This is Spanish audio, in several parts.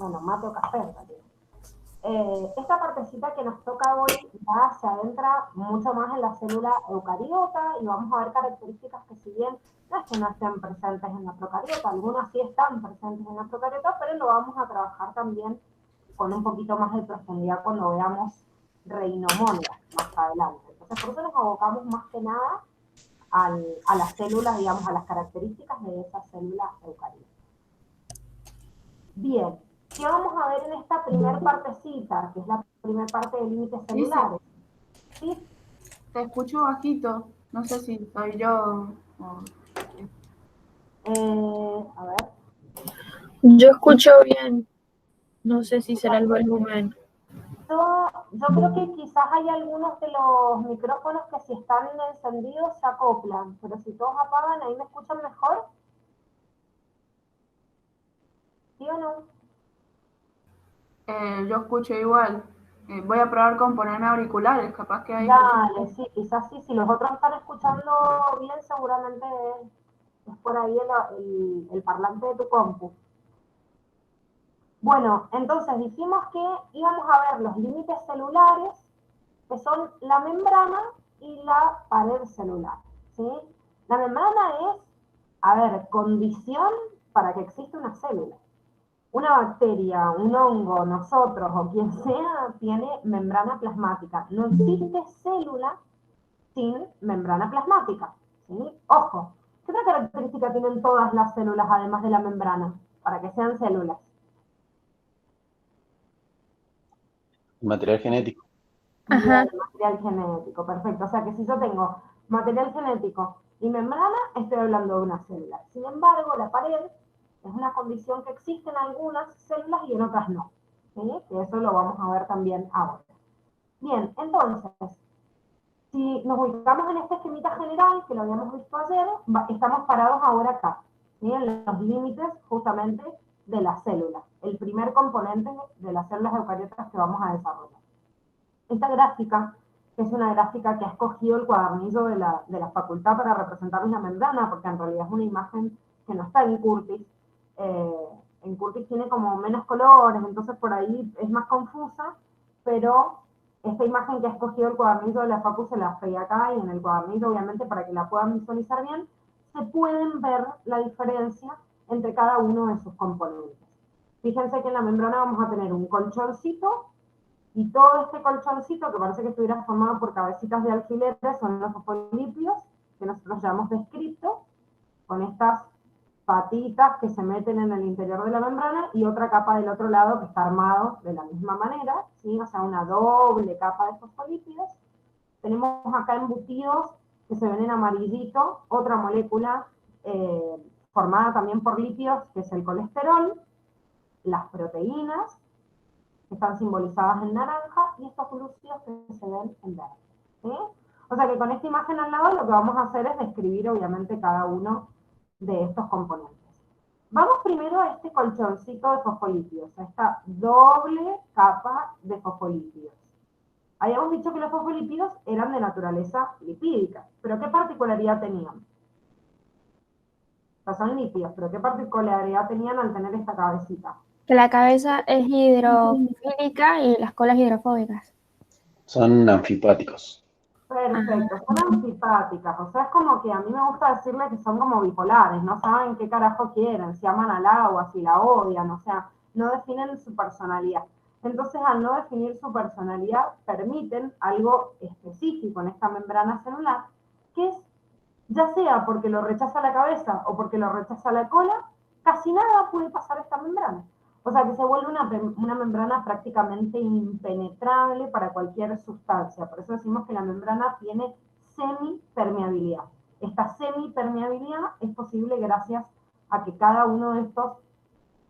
bueno, mate o café en realidad. Esta partecita que nos toca hoy ya se adentra mucho más en la célula eucariota y vamos a ver características que si bien no es que no estén presentes en la procariota, algunas sí están presentes en la procariota, pero lo vamos a trabajar también con un poquito más de profundidad cuando veamos reinomonias más adelante. Entonces por eso nos abocamos más que nada a las células, digamos, a las características de esa célula eucariota. Bien, ¿qué vamos a ver en esta primera partecita, que es la primera parte de límites celulares? ¿Sí? Te escucho bajito, no sé si soy yo o... A ver. Yo escucho bien, no sé si será el volumen. Yo creo que quizás hay algunos de los micrófonos que si están encendidos se acoplan, pero si todos apagan, ¿ahí me escuchan mejor? ¿Sí o no? Yo escucho igual. Voy a probar con ponerme auriculares, capaz que ahí... Dale, sí, quizás sí. Si los otros están escuchando bien, seguramente es por ahí el parlante de tu compu. Bueno, entonces dijimos que íbamos a ver los límites celulares, que son la membrana y la pared celular, ¿sí? La membrana es, a ver, condición para que exista una célula. Una bacteria, un hongo, nosotros o quien sea, tiene membrana plasmática. No existe célula sin membrana plasmática, ¿sí? Ojo, ¿qué otra característica tienen todas las células además de la membrana para que sean células? Material genético. Ajá. Bien, material genético, perfecto. O sea que si yo tengo material genético y membrana, estoy hablando de una célula. Sin embargo, la pared es una condición que existe en algunas células y en otras no. ¿Sí? Que eso lo vamos a ver también ahora. Bien, entonces, si nos ubicamos en este esquemita general, que lo habíamos visto ayer, estamos parados ahora acá, ¿sí? En los límites justamente de la célula, el primer componente de las células eucariotas que vamos a desarrollar. Esta gráfica, que es una gráfica que ha escogido el cuadernillo de la facultad para representarles la membrana, porque en realidad es una imagen que no está en Curtis. En Curtis tiene como menos colores, entonces por ahí es más confusa, pero esta imagen que ha escogido el cuadernillo de la facu se la pegué acá y en el cuadernillo, obviamente, para que la puedan visualizar bien, se pueden ver la diferencia entre cada uno de sus componentes. Fíjense que en la membrana vamos a tener un colchoncito y todo este colchoncito, que parece que estuviera formado por cabecitas de alfileres, son los fosfolípidos, que nosotros llamamos descripto, con estas patitas que se meten en el interior de la membrana y otra capa del otro lado que está armado de la misma manera, ¿sí? O sea, una doble capa de fosfolípidos. Tenemos acá embutidos que se ven en amarillito, otra molécula formada también por lípidos, que es el colesterol, las proteínas, que están simbolizadas en naranja, y estos glúcidos que se ven en verde. ¿Sí? O sea que con esta imagen al lado lo que vamos a hacer es describir obviamente cada uno de estos componentes. Vamos primero a este colchoncito de fosfolípidos, a esta doble capa de fosfolípidos. Habíamos dicho que los fosfolípidos eran de naturaleza lipídica, pero ¿qué particularidad tenían? O sea, son lípidos, pero ¿qué particularidad tenían al tener esta cabecita? Que la cabeza es hidrofílica y las colas hidrofóbicas. Son anfipáticos. Perfecto, son antipáticas, o sea, es como que a mí me gusta decirles que son como bipolares, no saben qué carajo quieren, si aman al agua, si la odian, o sea, no definen su personalidad. Entonces, al no definir su personalidad, permiten algo específico en esta membrana celular, que es, ya sea porque lo rechaza la cabeza o porque lo rechaza la cola, casi nada puede pasar esta membrana. O sea que se vuelve una membrana prácticamente impenetrable para cualquier sustancia. Por eso decimos que la membrana tiene semipermeabilidad. Esta semipermeabilidad es posible gracias a que cada uno de estos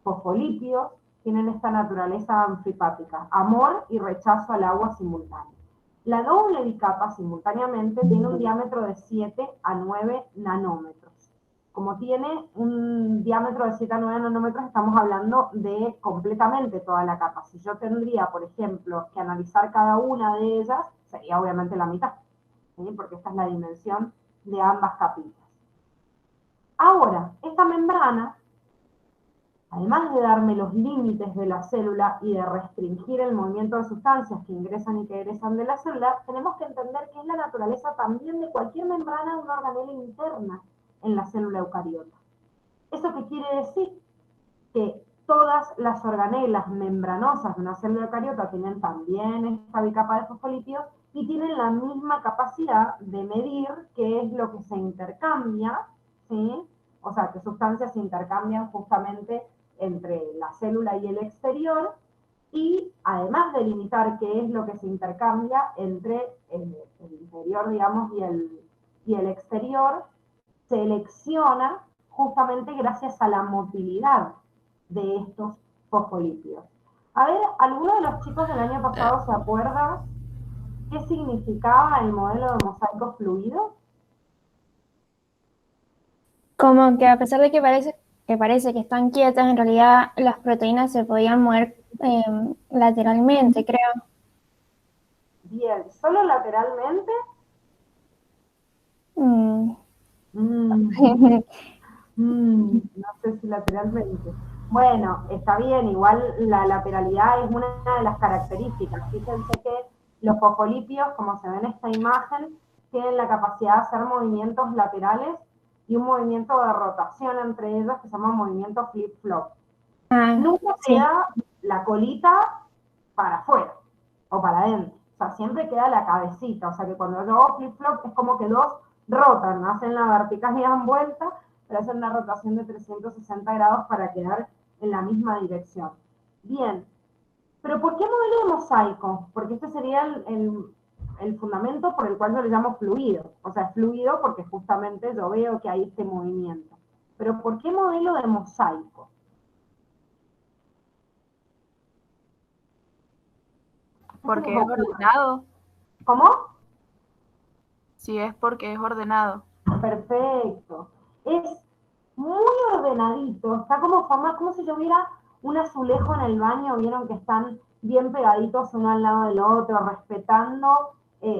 fosfolípidos tienen esta naturaleza anfipática, amor y rechazo al agua simultáneo. La doble bicapa simultáneamente tiene un diámetro de 7 a 9 nanómetros. Como tiene un diámetro de 7 a 9 nanómetros, estamos hablando de completamente toda la capa. Si yo tendría, por ejemplo, que analizar cada una de ellas, sería obviamente la mitad, ¿sí? Porque esta es la dimensión de ambas capitas. Ahora, esta membrana, además de darme los límites de la célula y de restringir el movimiento de sustancias que ingresan y que egresan de la célula, tenemos que entender que es la naturaleza también de cualquier membrana de una organela interna en la célula eucariota. ¿Eso qué quiere decir? Que todas las organelas membranosas de una célula eucariota tienen también esta bicapa de fosfolípidos y tienen la misma capacidad de medir qué es lo que se intercambia, ¿sí? O sea, qué sustancias se intercambian justamente entre la célula y el exterior, y además de limitar qué es lo que se intercambia entre el interior, digamos, y el exterior, selecciona justamente gracias a la motilidad de estos fosfolípidos. A ver, ¿alguno de los chicos del año pasado se acuerda qué significaba el modelo de mosaico fluido? Como que a pesar de que parece que están quietas, en realidad las proteínas se podían mover lateralmente, creo. Bien, ¿solo lateralmente? Mm. No sé si lateralmente. Bueno, está bien, igual la lateralidad es una de las características. Fíjense que los fosfolípidos, como se ve en esta imagen, tienen la capacidad de hacer movimientos laterales y un movimiento de rotación entre ellos que se llama movimiento flip-flop. Nunca Sí. queda la colita para afuera o para adentro. O sea, siempre queda la cabecita. O sea, que cuando yo hago flip-flop es como que dos rotan, hacen la vertical y dan vuelta, pero hacen una rotación de 360 grados para quedar en la misma dirección. Bien, pero ¿por qué modelo de mosaico? Porque este sería el fundamento por el cual yo le llamo fluido. O sea, es fluido porque justamente yo veo que hay este movimiento. Pero ¿por qué modelo de mosaico? Porque es ordenado. ¿Cómo? Sí, es porque es ordenado. Perfecto. Es muy ordenadito, está como si yo viera un azulejo en el baño, vieron que están bien pegaditos uno al lado del otro, respetando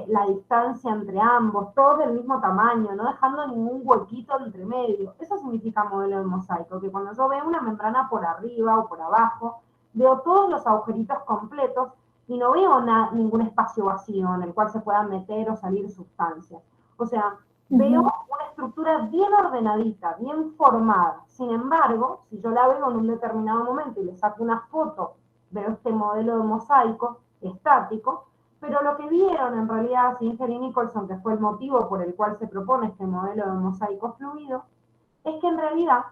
la distancia entre ambos, todos del mismo tamaño, no dejando ningún huequito entre medio. Eso significa modelo de mosaico, que cuando yo veo una membrana por arriba o por abajo, veo todos los agujeritos completos y no veo ningún espacio vacío en el cual se puedan meter o salir sustancias. O sea, veo una estructura bien ordenadita, bien formada. Sin embargo, si yo la veo en un determinado momento y le saco una foto, veo este modelo de mosaico estático, pero lo que vieron en realidad Singer y Nicholson, que fue el motivo por el cual se propone este modelo de mosaico fluido, es que en realidad,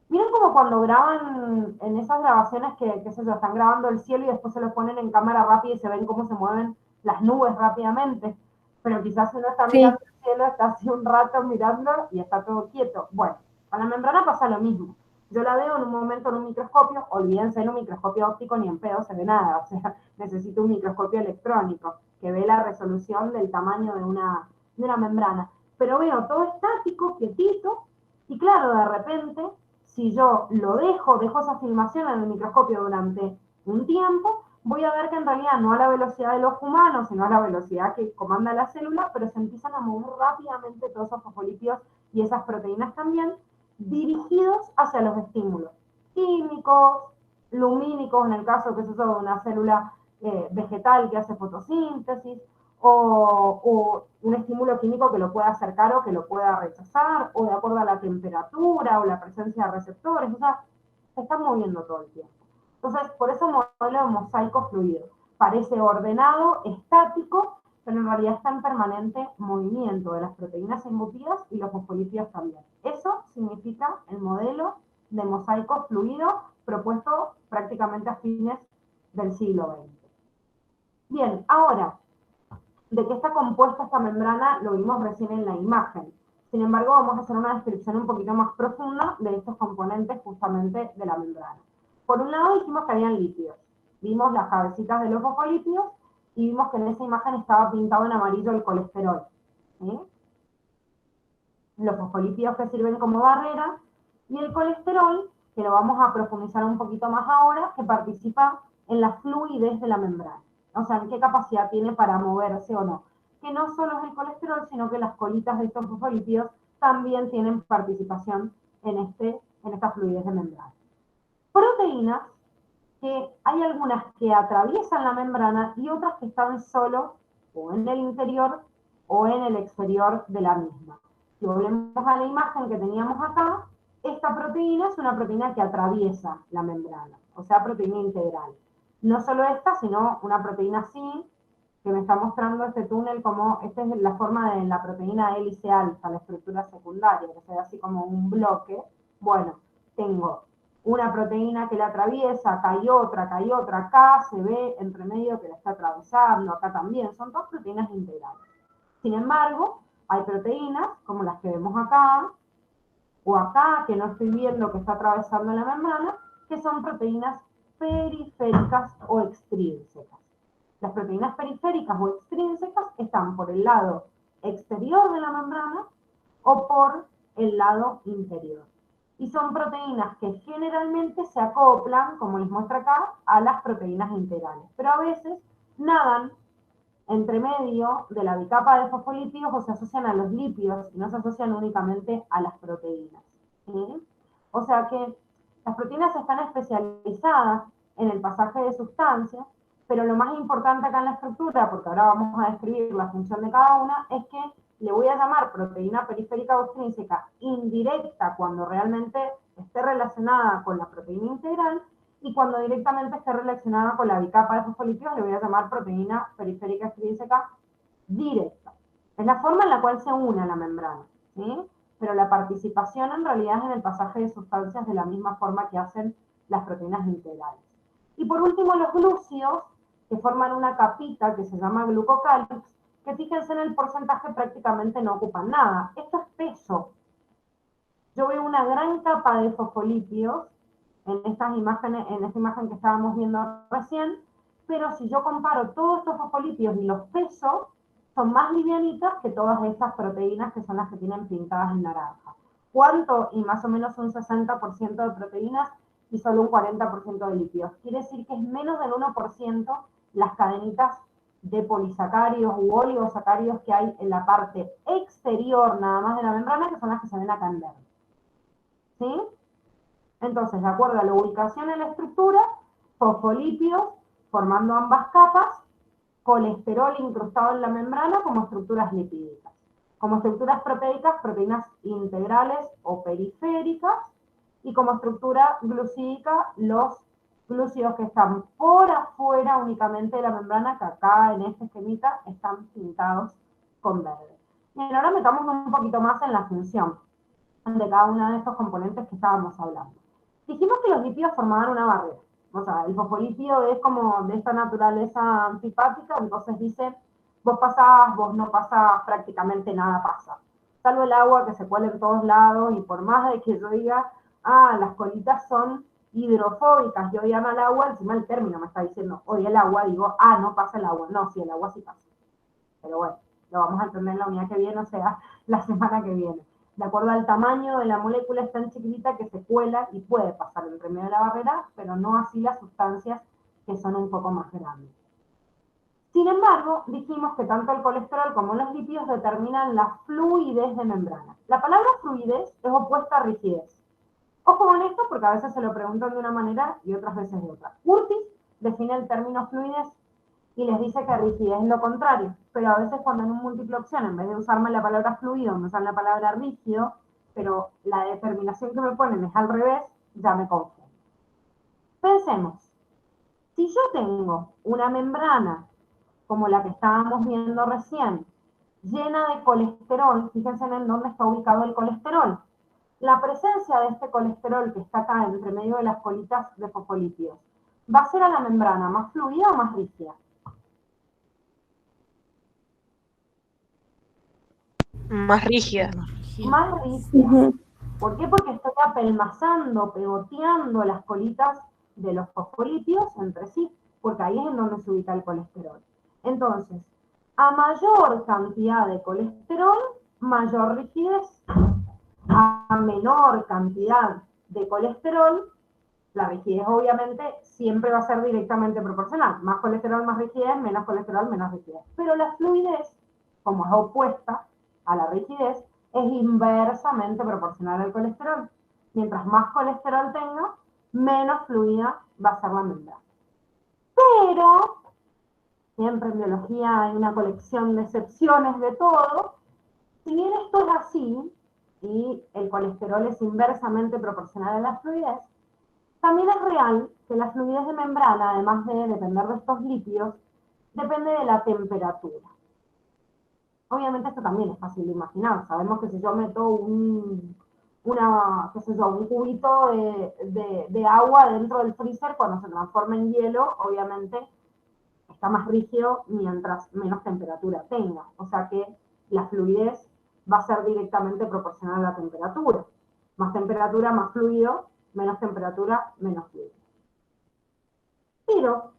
miren como cuando graban en esas grabaciones que se están grabando el cielo y después se lo ponen en cámara rápida y se ven cómo se mueven las nubes rápidamente, pero quizás uno está mirando el cielo, está hace un rato mirando y está todo quieto. Bueno, con la membrana pasa lo mismo. Yo la veo en un momento en un microscopio, olvídense en un microscopio óptico, ni en pedo se ve nada, o sea, necesito un microscopio electrónico que ve la resolución del tamaño de una membrana. Pero veo todo estático, quietito, y claro, de repente, si yo dejo esa filmación en el microscopio durante un tiempo, voy a ver que en realidad no a la velocidad del ojo humano, sino a la velocidad que comanda la célula, pero se empiezan a mover rápidamente todos esos fosfolípidos y esas proteínas también, dirigidos hacia los estímulos químicos, lumínicos, en el caso que es eso de una célula vegetal que hace fotosíntesis, o un estímulo químico que lo pueda acercar o que lo pueda rechazar, o de acuerdo a la temperatura o la presencia de receptores, o sea, se están moviendo todo el tiempo. Entonces, por eso modelo de mosaico fluido. Parece ordenado, estático, pero en realidad está en permanente movimiento de las proteínas embutidas y los fosfolípidos también. Eso significa el modelo de mosaico fluido propuesto prácticamente a fines del siglo XX. Bien, ahora, ¿de qué está compuesta esta membrana? Lo vimos recién en la imagen. Sin embargo, vamos a hacer una descripción un poquito más profunda de estos componentes justamente de la membrana. Por un lado dijimos que habían lípidos. Vimos las cabecitas de los fosfolípidos y vimos que en esa imagen estaba pintado en amarillo el colesterol. ¿Sí? Los fosfolípidos que sirven como barrera y el colesterol, que lo vamos a profundizar un poquito más ahora, que participa en la fluidez de la membrana. O sea, en qué capacidad tiene para moverse o no. Que no solo es el colesterol, sino que las colitas de estos fosfolípidos también tienen participación en esta fluidez de membrana. proteínas que hay algunas que atraviesan la membrana y otras que están solo o en el interior o en el exterior de la misma. Si volvemos a la imagen que teníamos acá, esta proteína es una proteína que atraviesa la membrana, o sea, proteína integral. No solo esta, sino una proteína así, que me está mostrando este túnel como, esta es la forma de la proteína hélice alfa, la estructura secundaria, que se ve así como un bloque. Bueno, tengo una proteína que la atraviesa, acá hay otra, acá se ve entre medio que la está atravesando, acá también, son todas proteínas integrales. Sin embargo, hay proteínas, como las que vemos acá, o acá, que no estoy viendo que está atravesando la membrana, que son proteínas periféricas o extrínsecas. Las proteínas periféricas o extrínsecas están por el lado exterior de la membrana o por el lado interior. Y son proteínas que generalmente se acoplan, como les muestra acá, a las proteínas integrales. Pero a veces nadan entre medio de la bicapa de fosfolípidos o se asocian a los lípidos y no se asocian únicamente a las proteínas. ¿Sí? O sea que las proteínas están especializadas en el pasaje de sustancias, pero lo más importante acá en la estructura, porque ahora vamos a describir la función de cada una, es que le voy a llamar proteína periférica o extrínseca indirecta cuando realmente esté relacionada con la proteína integral, y cuando directamente esté relacionada con la bicapa de fosfolípidos le voy a llamar proteína periférica extrínseca directa. Es la forma en la cual se une a la membrana, ¿sí? Pero la participación en realidad es en el pasaje de sustancias de la misma forma que hacen las proteínas integrales. Y por último, los glúcidos, que forman una capita que se llama glucocálix, que fíjense en el porcentaje, prácticamente no ocupan nada. Esto es peso. Yo veo una gran capa de fosfolípidos en estas imágenes, en esta imagen que estábamos viendo recién, pero si yo comparo todos estos fosfolípidos y los peso, son más livianitas que todas estas proteínas que son las que tienen pintadas en naranja. ¿Cuánto? Y más o menos un 60% de proteínas y solo un 40% de lípidos. Quiere decir que es menos del 1% las cadenitas de polisacáridos u oligosacáridos que hay en la parte exterior nada más de la membrana, que son las que se ven acá en verde. ¿Sí? Entonces, de acuerdo a la ubicación en la estructura, fosfolípidos formando ambas capas, colesterol incrustado en la membrana como estructuras lipídicas. Como estructuras proteicas, proteínas integrales o periféricas, y como estructura glucídica, los glúcidos que están por afuera únicamente de la membrana, que acá en este esquemita están pintados con verde. Bien, ahora metamos un poquito más en la función de cada uno de estos componentes que estábamos hablando. Dijimos que los lípidos formaban una barrera. O sea, el fosfolípido es como de esta naturaleza antipática, entonces dice, vos pasás, vos no pasás, prácticamente nada pasa. Salvo el agua que se cuela en todos lados, y por más de que yo diga, las colitas son hidrofóbicas, yo llamo al agua, encima el término me está diciendo, hoy el agua, digo, no pasa el agua. No, sí, el agua sí pasa. Pero bueno, lo vamos a entender en la unidad que viene, o sea, la semana que viene. De acuerdo al tamaño de la molécula, es tan chiquitita que se cuela y puede pasar entre medio de la barrera, pero no así las sustancias que son un poco más grandes. Sin embargo, dijimos que tanto el colesterol como los lípidos determinan la fluidez de membrana. La palabra fluidez es opuesta a rigidez. Ojo con esto porque a veces se lo preguntan de una manera y otras veces de otra. Curtis define el término fluidez y les dice que rigidez es lo contrario, pero a veces cuando en un múltiple opción, en vez de usarme la palabra fluido, me usan la palabra rígido, pero la determinación que me ponen es al revés, ya me confundo. Pensemos, si yo tengo una membrana como la que estábamos viendo recién, llena de colesterol, fíjense en dónde está ubicado el colesterol. La presencia de este colesterol que está acá entre medio de las colitas de fosfolípidos, ¿va a hacer a la membrana más fluida o más rígida? Más rígida. Más rígida. ¿Por qué? Porque estoy apelmazando, pegoteando las colitas de los fosfolípidos entre sí, porque ahí es en donde se ubica el colesterol. Entonces, a mayor cantidad de colesterol, mayor rigidez. A menor cantidad de colesterol, la rigidez obviamente siempre va a ser directamente proporcional. Más colesterol, más rigidez, menos colesterol, menos rigidez. Pero la fluidez, como es opuesta a la rigidez, es inversamente proporcional al colesterol. Mientras más colesterol tenga, menos fluida va a ser la membrana. Pero, siempre en biología hay una colección de excepciones de todo, si bien esto es así, y el colesterol es inversamente proporcional a la fluidez, también es real que la fluidez de membrana, además de depender de estos lípidos, depende de la temperatura. Obviamente esto también es fácil de imaginar. Sabemos que si yo meto un cubito de agua dentro del freezer, cuando se transforma en hielo, obviamente está más rígido mientras menos temperatura tenga. O sea que la fluidez va a ser directamente proporcional a la temperatura. Más temperatura, más fluido, menos temperatura, menos fluido. Pero,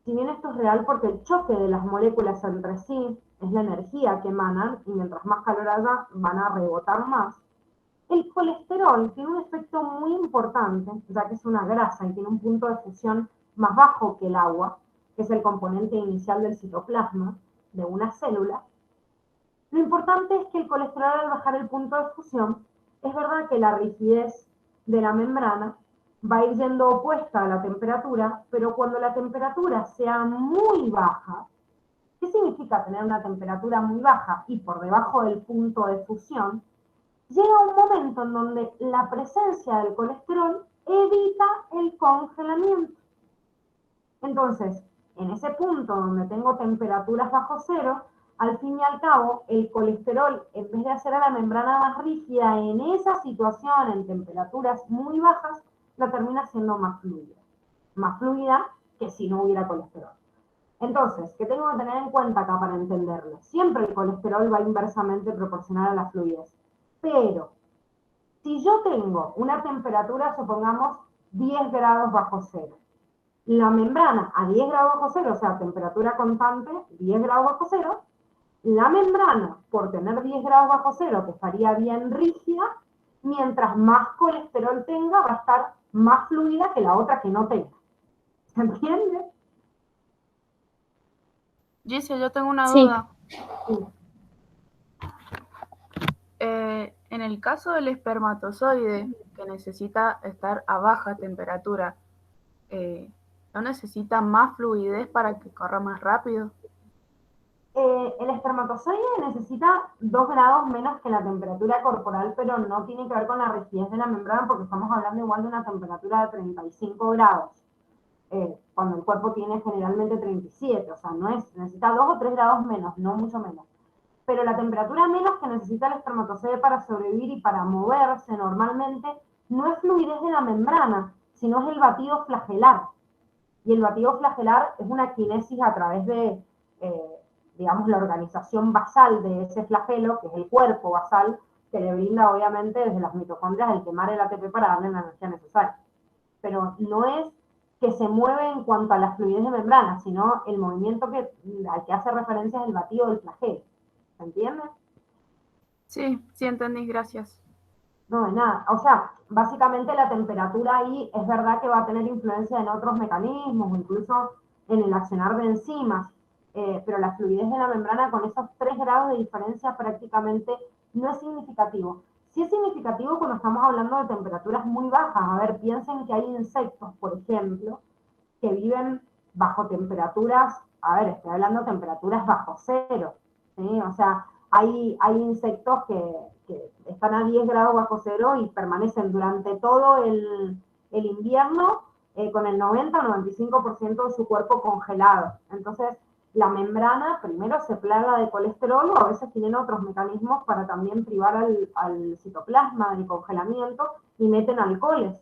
si bien esto es real porque el choque de las moléculas entre sí es la energía que emanan, y mientras más calor haya, van a rebotar más, el colesterol tiene un efecto muy importante, ya que es una grasa y tiene un punto de fusión más bajo que el agua, que es el componente inicial del citoplasma de una célula. Lo importante es que el colesterol, al bajar el punto de fusión, es verdad que la rigidez de la membrana va a ir yendo opuesta a la temperatura, pero cuando la temperatura sea muy baja, ¿qué significa tener una temperatura muy baja y por debajo del punto de fusión? Llega un momento en donde la presencia del colesterol evita el congelamiento. Entonces, en ese punto donde tengo temperaturas bajo cero, al fin y al cabo, el colesterol, en vez de hacer a la membrana más rígida en esa situación, en temperaturas muy bajas, la termina haciendo más fluida. Más fluida que si no hubiera colesterol. Entonces, ¿qué tengo que tener en cuenta acá para entenderlo? Siempre el colesterol va inversamente proporcional a la fluidez. Pero, si yo tengo una temperatura, supongamos, 10 grados bajo cero, la membrana a 10 grados bajo cero, o sea, temperatura constante, 10 grados bajo cero, la membrana, por tener 10 grados bajo cero, que estaría bien rígida, mientras más colesterol tenga, va a estar más fluida que la otra que no tenga. ¿Se entiende? Giselle, yo tengo una Sí. duda. Sí. En el caso del espermatozoide, que necesita estar a baja temperatura, ¿no necesita más fluidez para que corra más rápido? El espermatozoide necesita 2 grados menos que la temperatura corporal, pero no tiene que ver con la rigidez de la membrana, porque estamos hablando igual de una temperatura de 35 grados, cuando el cuerpo tiene generalmente 37, o sea, necesita 2 o 3 grados menos, no mucho menos. Pero la temperatura menos que necesita el espermatozoide para sobrevivir y para moverse normalmente no es fluidez de la membrana, sino es el batido flagelar. Y el batido flagelar es una quinesis a través de, digamos, la organización basal de ese flagelo, que es el cuerpo basal, que le brinda obviamente desde las mitocondrias el quemar el ATP para darle la energía necesaria. Pero no es que se mueve en cuanto a la fluidez de membrana, sino el movimiento al que hace referencia es el batido del flagelo. ¿Se entiende? Sí, sí entendí, gracias. No, de nada. O sea, básicamente la temperatura ahí es verdad que va a tener influencia en otros mecanismos, incluso en el accionar de enzimas, pero la fluidez de la membrana con esos 3 grados de diferencia prácticamente no es significativo. Sí es significativo cuando estamos hablando de temperaturas muy bajas. A ver, piensen que hay insectos, por ejemplo, que viven bajo temperaturas, a ver, estoy hablando de temperaturas bajo cero, ¿sí? O sea, hay insectos que están a 10 grados bajo cero y permanecen durante todo el invierno con el 90 o 95% de su cuerpo congelado. Entonces, la membrana primero se plaga de colesterol, o a veces tienen otros mecanismos para también privar al citoplasma del congelamiento, y meten alcoholes,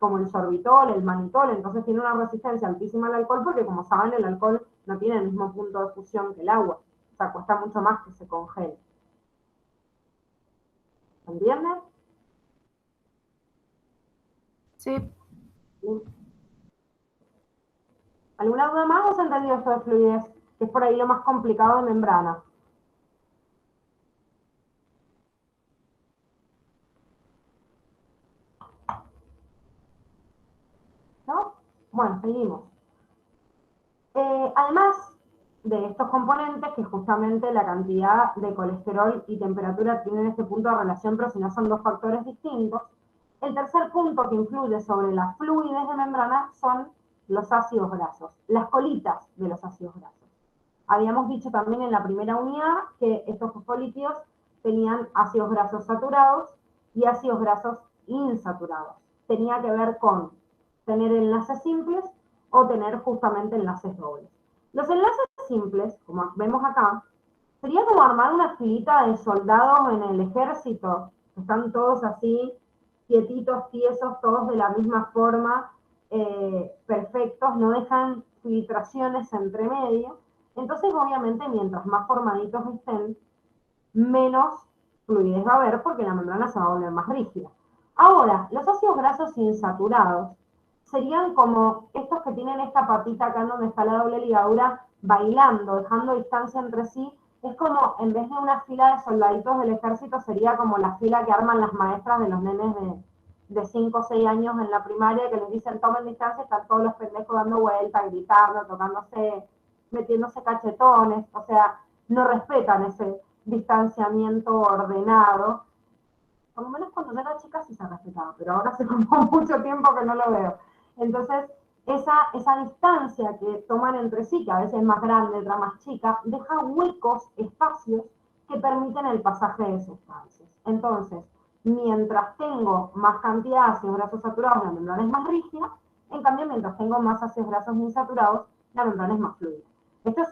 como el sorbitol, el manitol. Entonces tiene una resistencia altísima al alcohol, porque como saben, el alcohol no tiene el mismo punto de fusión que el agua. O sea, cuesta mucho más que se congele. ¿Entiendes? Sí, ¿Sí? ¿Alguna duda más o se ha entendido esto de fluidez? Que es por ahí lo más complicado de membrana. ¿No? Bueno, seguimos. Además de estos componentes, que justamente la cantidad de colesterol y temperatura tienen este punto de relación, pero si no son dos factores distintos, El tercer punto que influye sobre la fluidez de membrana son los ácidos grasos, las colitas de los ácidos grasos. Habíamos dicho también en la primera unidad que estos fosfolípidos tenían ácidos grasos saturados y ácidos grasos insaturados. Tenía que ver con tener enlaces simples o tener justamente enlaces dobles. Los enlaces simples, como vemos acá, sería como armar una filita de soldados en el ejército, que están todos así, quietitos, tiesos, todos de la misma forma, perfectos, no dejan filtraciones entre medio. Entonces, obviamente, mientras más formaditos estén, menos fluidez va a haber porque la membrana se va a volver más rígida. Ahora, los ácidos grasos insaturados serían como estos que tienen esta patita acá donde está la doble ligadura bailando, dejando distancia entre sí. Es como, en vez de una fila de soldaditos del ejército, sería como la fila que arman las maestras de los nenes de 5 o 6 años en la primaria, que les dicen tomen distancia, están todos los pendejos dando vueltas, gritando, tocándose, metiéndose cachetones, o sea, no respetan ese distanciamiento ordenado. Por lo menos cuando yo era chica sí se respetaba, pero ahora hace como mucho tiempo que no lo veo. Entonces, esa distancia que toman entre sí, que a veces es más grande, otra más chica, deja huecos, espacios que permiten el pasaje de sustancias. Entonces, mientras tengo más cantidad de ácidos grasos saturados, la membrana es más rígida. En cambio, mientras tengo más ácidos grasos insaturados, la membrana es más fluida. Esto es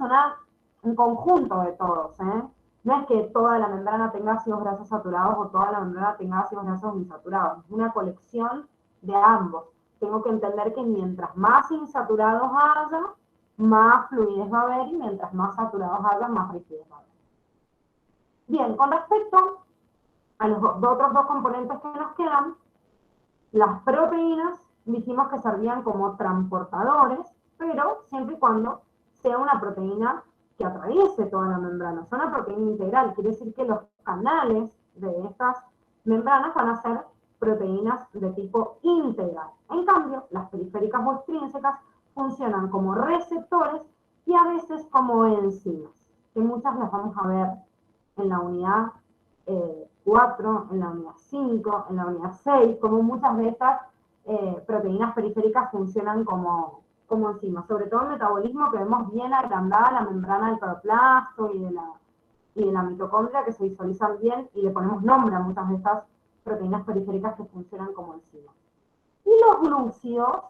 un conjunto de todos, ¿eh? No es que toda la membrana tenga ácidos grasos saturados o toda la membrana tenga ácidos grasos insaturados. Es una colección de ambos. Tengo que entender que mientras más insaturados haya, más fluidez va a haber, y mientras más saturados haya, más rigidez va a haber. Bien, con respecto a los otros dos componentes que nos quedan, las proteínas dijimos que servían como transportadores, pero siempre y cuando sea una proteína que atraviese toda la membrana. O sea, una proteína integral, quiere decir que los canales de estas membranas van a ser proteínas de tipo integral. En cambio, las periféricas o extrínsecas funcionan como receptores y a veces como enzimas, que muchas las vamos a ver en la unidad 4, en la unidad 5, en la unidad 6, como muchas de estas proteínas periféricas funcionan como enzimas, sobre todo el metabolismo, que vemos bien agrandada la membrana del cloroplasto y de la mitocondria, que se visualizan bien y le ponemos nombre a muchas de estas proteínas periféricas que funcionan como enzimas. Y los glúcidos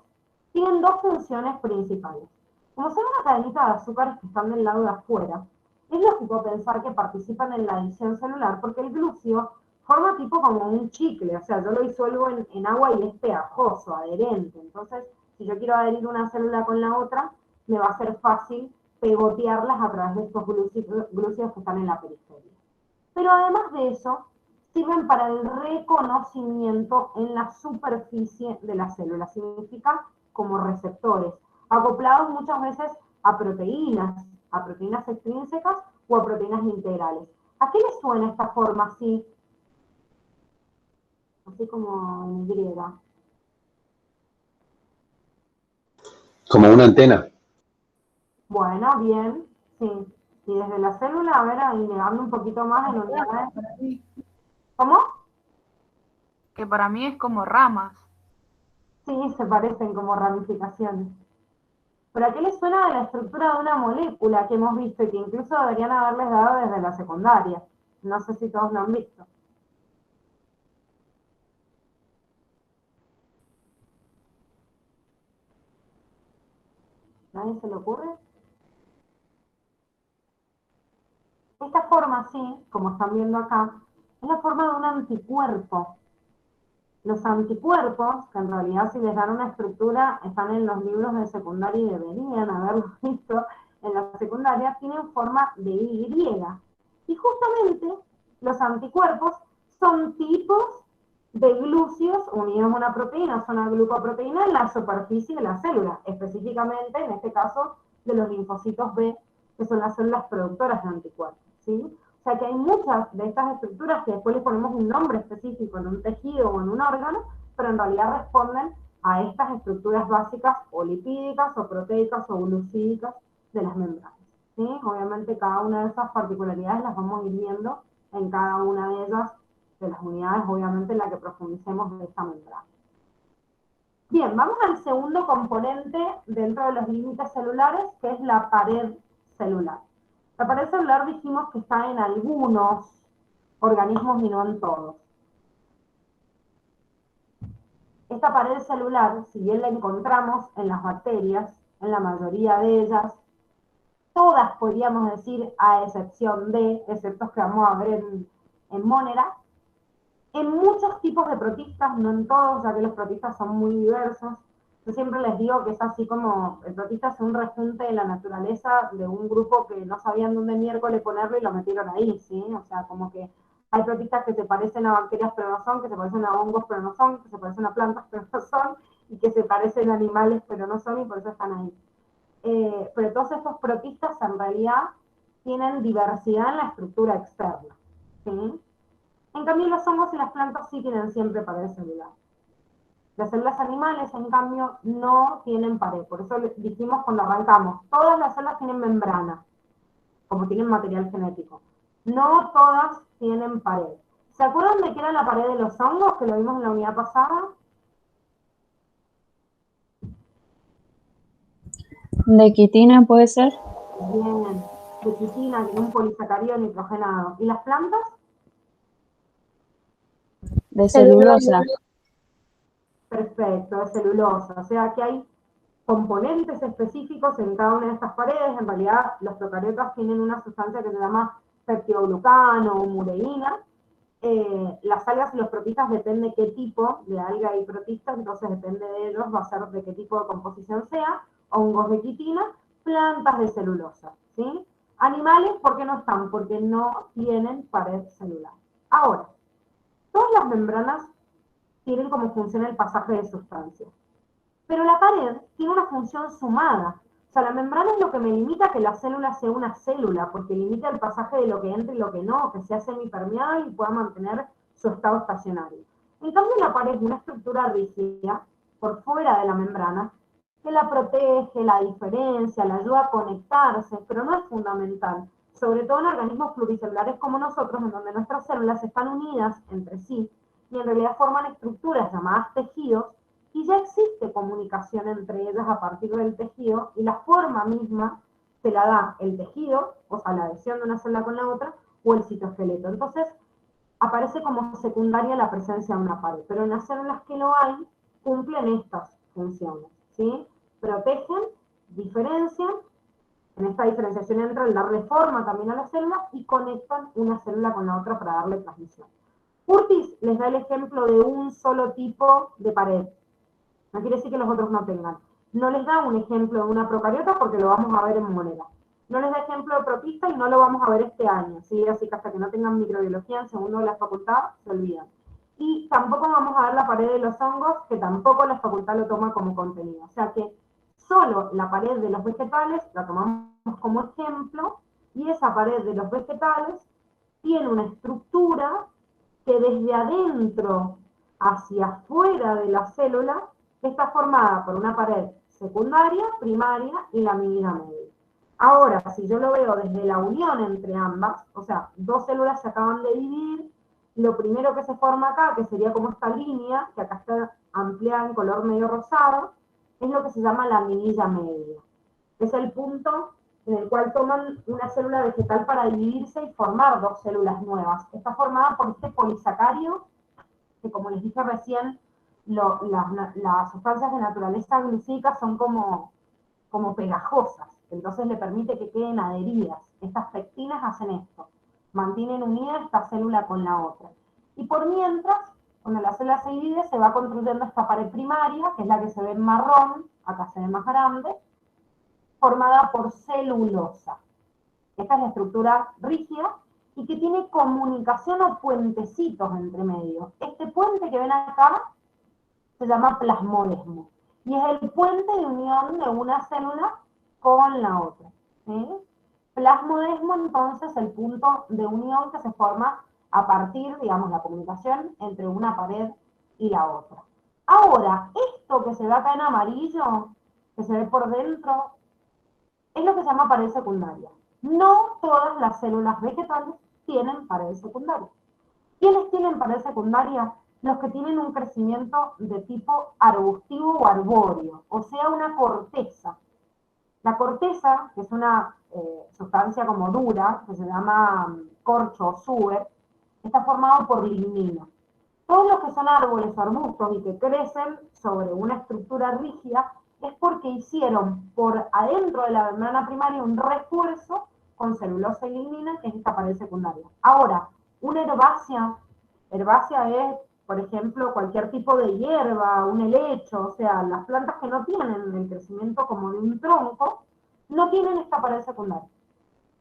tienen dos funciones principales. Como son una cadenita de azúcares que están del lado de afuera, es lógico pensar que participan en la adhesión celular porque el glúcido forma tipo como un chicle, o sea, yo lo disuelvo en agua y es pegajoso, adherente. Entonces, si yo quiero adherir una célula con la otra, me va a ser fácil pegotearlas a través de estos glúcidos que están en la periferia. Pero además de eso, sirven para el reconocimiento en la superficie de la célula. Significa como receptores, acoplados muchas veces a proteínas extrínsecas o a proteínas integrales. ¿A qué les suena esta forma así? Así como en Y. Como una antena. Bueno, bien, sí. Y desde la célula, a ver, indagando un poquito más en unidades. ¿Cómo? Que para mí es como ramas. Sí, se parecen como ramificaciones. ¿Pero a qué les suena de la estructura de una molécula que hemos visto y que incluso deberían haberles dado desde la secundaria? No sé si todos lo han visto. ¿Nadie se le ocurre? Esta forma así, como están viendo acá, es la forma de un anticuerpo. Los anticuerpos, que en realidad si les dan una estructura, están en los libros de secundaria y deberían haberlo visto en la secundaria, tienen forma de Y. Y justamente los anticuerpos son tipos de glúcidos unidos a una proteína, son una glucoproteína en la superficie de la célula, específicamente en este caso de los linfocitos B, que son las células productoras de anticuerpos, ¿sí? O sea que hay muchas de estas estructuras que después les ponemos un nombre específico en un tejido o en un órgano, pero en realidad responden a estas estructuras básicas o lipídicas o proteicas o glucídicas de las membranas, ¿sí? Obviamente cada una de esas particularidades las vamos a ir viendo en cada una de ellas de las unidades, obviamente, en la que profundicemos de esta membrana. Bien, vamos al segundo componente dentro de los límites celulares, que es la pared celular. La pared celular dijimos que está en algunos organismos y no en todos. Esta pared celular, si bien la encontramos en las bacterias, en la mayoría de ellas, todas podríamos decir, a excepción de, exceptos que vamos a ver en Monera, en muchos tipos de protistas, no en todos, ya que los protistas son muy diversos. Yo siempre les digo que es así como el protista es un rejunte de la naturaleza de un grupo que no sabían dónde miércoles ponerlo y lo metieron ahí, ¿sí? O sea, como que hay protistas que se parecen a bacterias pero no son, que se parecen a hongos pero no son, que se parecen a plantas pero no son, y que se parecen a animales pero no son y por eso están ahí. Pero todos estos protistas en realidad tienen diversidad en la estructura externa, ¿sí? En cambio, los hongos y las plantas sí tienen siempre pared celular. Las células animales, en cambio, no tienen pared. Por eso dijimos cuando arrancamos, todas las células tienen membrana, como tienen material genético. No todas tienen pared. ¿Se acuerdan de qué era la pared de los hongos, que lo vimos en la unidad pasada? ¿De quitina puede ser? Bien, de quitina, tiene un polisacárido nitrogenado. ¿Y las plantas? De celulosa. Perfecto, de celulosa. O sea que hay componentes específicos en cada una de estas paredes. En realidad, los procariotas tienen una sustancia que se llama peptidoglucano o mureína. Las algas y los protistas depende de qué tipo de alga y protista, entonces depende de ellos, va a ser de qué tipo de composición sea, hongos de quitina, plantas de celulosa, ¿sí? Animales, ¿por qué no están? Porque no tienen pared celular. Ahora, todas las membranas tienen como función el pasaje de sustancias. Pero la pared tiene una función sumada. O sea, la membrana es lo que me limita que la célula sea una célula, porque limita el pasaje de lo que entra y lo que no, que sea semipermeable y pueda mantener su estado estacionario. En cambio, la pared es una estructura rígida, por fuera de la membrana, que la protege, la diferencia, la ayuda a conectarse, pero no es fundamental. Sobre todo en organismos pluricelulares como nosotros, en donde nuestras células están unidas entre sí y en realidad forman estructuras llamadas tejidos, y ya existe comunicación entre ellas a partir del tejido, y la forma misma se la da el tejido, o sea, la adhesión de una célula con la otra, o el citoesqueleto. Entonces, aparece como secundaria la presencia de una pared, pero en las células que lo hay, cumplen estas funciones, ¿sí? Protegen, diferencian, en esta diferenciación entra el darle forma también a las células, y conectan una célula con la otra para darle transmisión. Curtis les da el ejemplo de un solo tipo de pared. No quiere decir que los otros no tengan. No les da un ejemplo de una procariota porque lo vamos a ver en Monera. No les da ejemplo de protista y no lo vamos a ver este año, ¿sí? Así que hasta que no tengan microbiología en segundo de la facultad, se olvidan. Y tampoco vamos a ver la pared de los hongos, que tampoco la facultad lo toma como contenido. O sea que solo la pared de los vegetales la tomamos como ejemplo, y esa pared de los vegetales tiene una estructura que desde adentro hacia afuera de la célula está formada por una pared secundaria, primaria y la mina media. Ahora, si yo lo veo desde la unión entre ambas, o sea, dos células se acaban de dividir, lo primero que se forma acá, que sería como esta línea, que acá está ampliada en color medio rosado, es lo que se llama la minilla media. Es el punto en el cual toman una célula vegetal para dividirse y formar dos células nuevas. Está formada por este polisacárido, que como les dije recién, las sustancias de naturaleza glucídica son como pegajosas, entonces le permite que queden adheridas. Estas pectinas hacen esto, mantienen unida esta célula con la otra. Y por mientras, cuando la célula se divide, se va construyendo esta pared primaria, que es la que se ve en marrón, acá se ve más grande, formada por celulosa. Esta es la estructura rígida y que tiene comunicación o puentecitos entre medio. Este puente que ven acá se llama plasmodesmo y es el puente de unión de una célula con la otra, ¿sí? Plasmodesmo, entonces, el punto de unión que se forma a partir, digamos, la comunicación entre una pared y la otra. Ahora, esto que se ve acá en amarillo, que se ve por dentro, es lo que se llama pared secundaria. No todas las células vegetales tienen pared secundaria. ¿Quiénes tienen pared secundaria? Los que tienen un crecimiento de tipo arbustivo o arbóreo, o sea, una corteza. La corteza, que es una sustancia como dura, que se llama corcho o suber, está formado por lignina. Todos los que son árboles o arbustos y que crecen sobre una estructura rígida es porque hicieron por adentro de la membrana primaria un refuerzo con celulosa y lignina, que es esta pared secundaria. Ahora, una herbácea es, por ejemplo, cualquier tipo de hierba, un helecho, o sea, las plantas que no tienen el crecimiento como de un tronco, no tienen esta pared secundaria.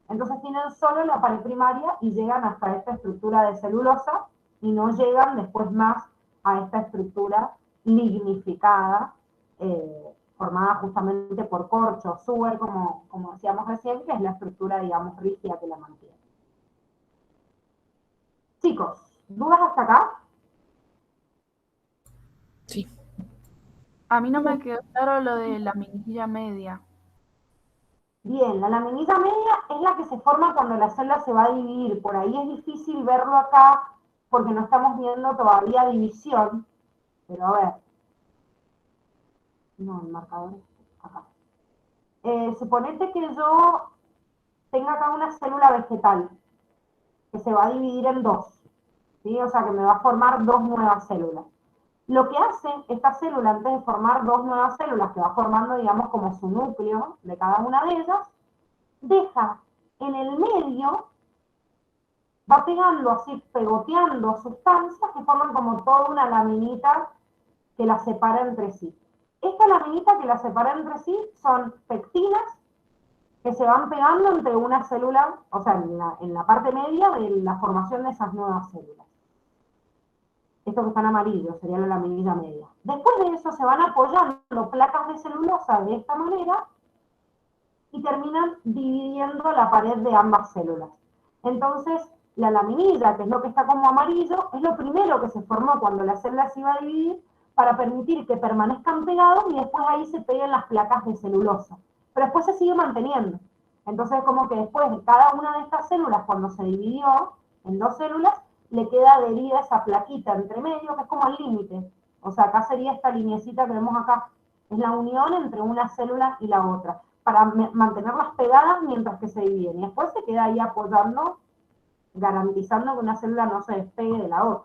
Entonces tienen solo la pared primaria y llegan hasta esta estructura de celulosa y no llegan después más a esta estructura lignificada, formada justamente por corcho, suber, como decíamos recién, que es la estructura, digamos, rígida que la mantiene. Chicos, ¿dudas hasta acá? Sí. A mí no me quedó claro lo de la laminilla media. Bien, la laminilla media es la que se forma cuando la célula se va a dividir. Por ahí es difícil verlo acá porque no estamos viendo todavía división. Pero a ver. No, el marcador es acá. Suponete que yo tenga acá una célula vegetal que se va a dividir en dos. ¿Sí? O sea, que me va a formar dos nuevas células. Lo que hace esta célula, antes de formar dos nuevas células, que va formando, digamos, como su núcleo de cada una de ellas, deja en el medio, va pegando así, pegoteando sustancias que forman como toda una laminita que la separa entre sí. Esta laminita que la separa entre sí son pectinas que se van pegando entre una célula, o sea, en la parte media de la formación de esas nuevas células. Esto que está en amarillo sería la laminilla media. Después de eso se van apoyando placas de celulosa de esta manera y terminan dividiendo la pared de ambas células. Entonces, la laminilla, que es lo que está como amarillo, es lo primero que se formó cuando la célula se iba a dividir para permitir que permanezcan pegados y después ahí se peguen las placas de celulosa. Pero después se sigue manteniendo. Entonces, como que después de cada una de estas células, cuando se dividió en dos células, le queda adherida esa plaquita entre medio, que es como el límite. O sea, acá sería esta lineecita que vemos acá. Es la unión entre una célula y la otra, para mantenerlas pegadas mientras que se dividen. Y después se queda ahí apoyando, garantizando que una célula no se despegue de la otra.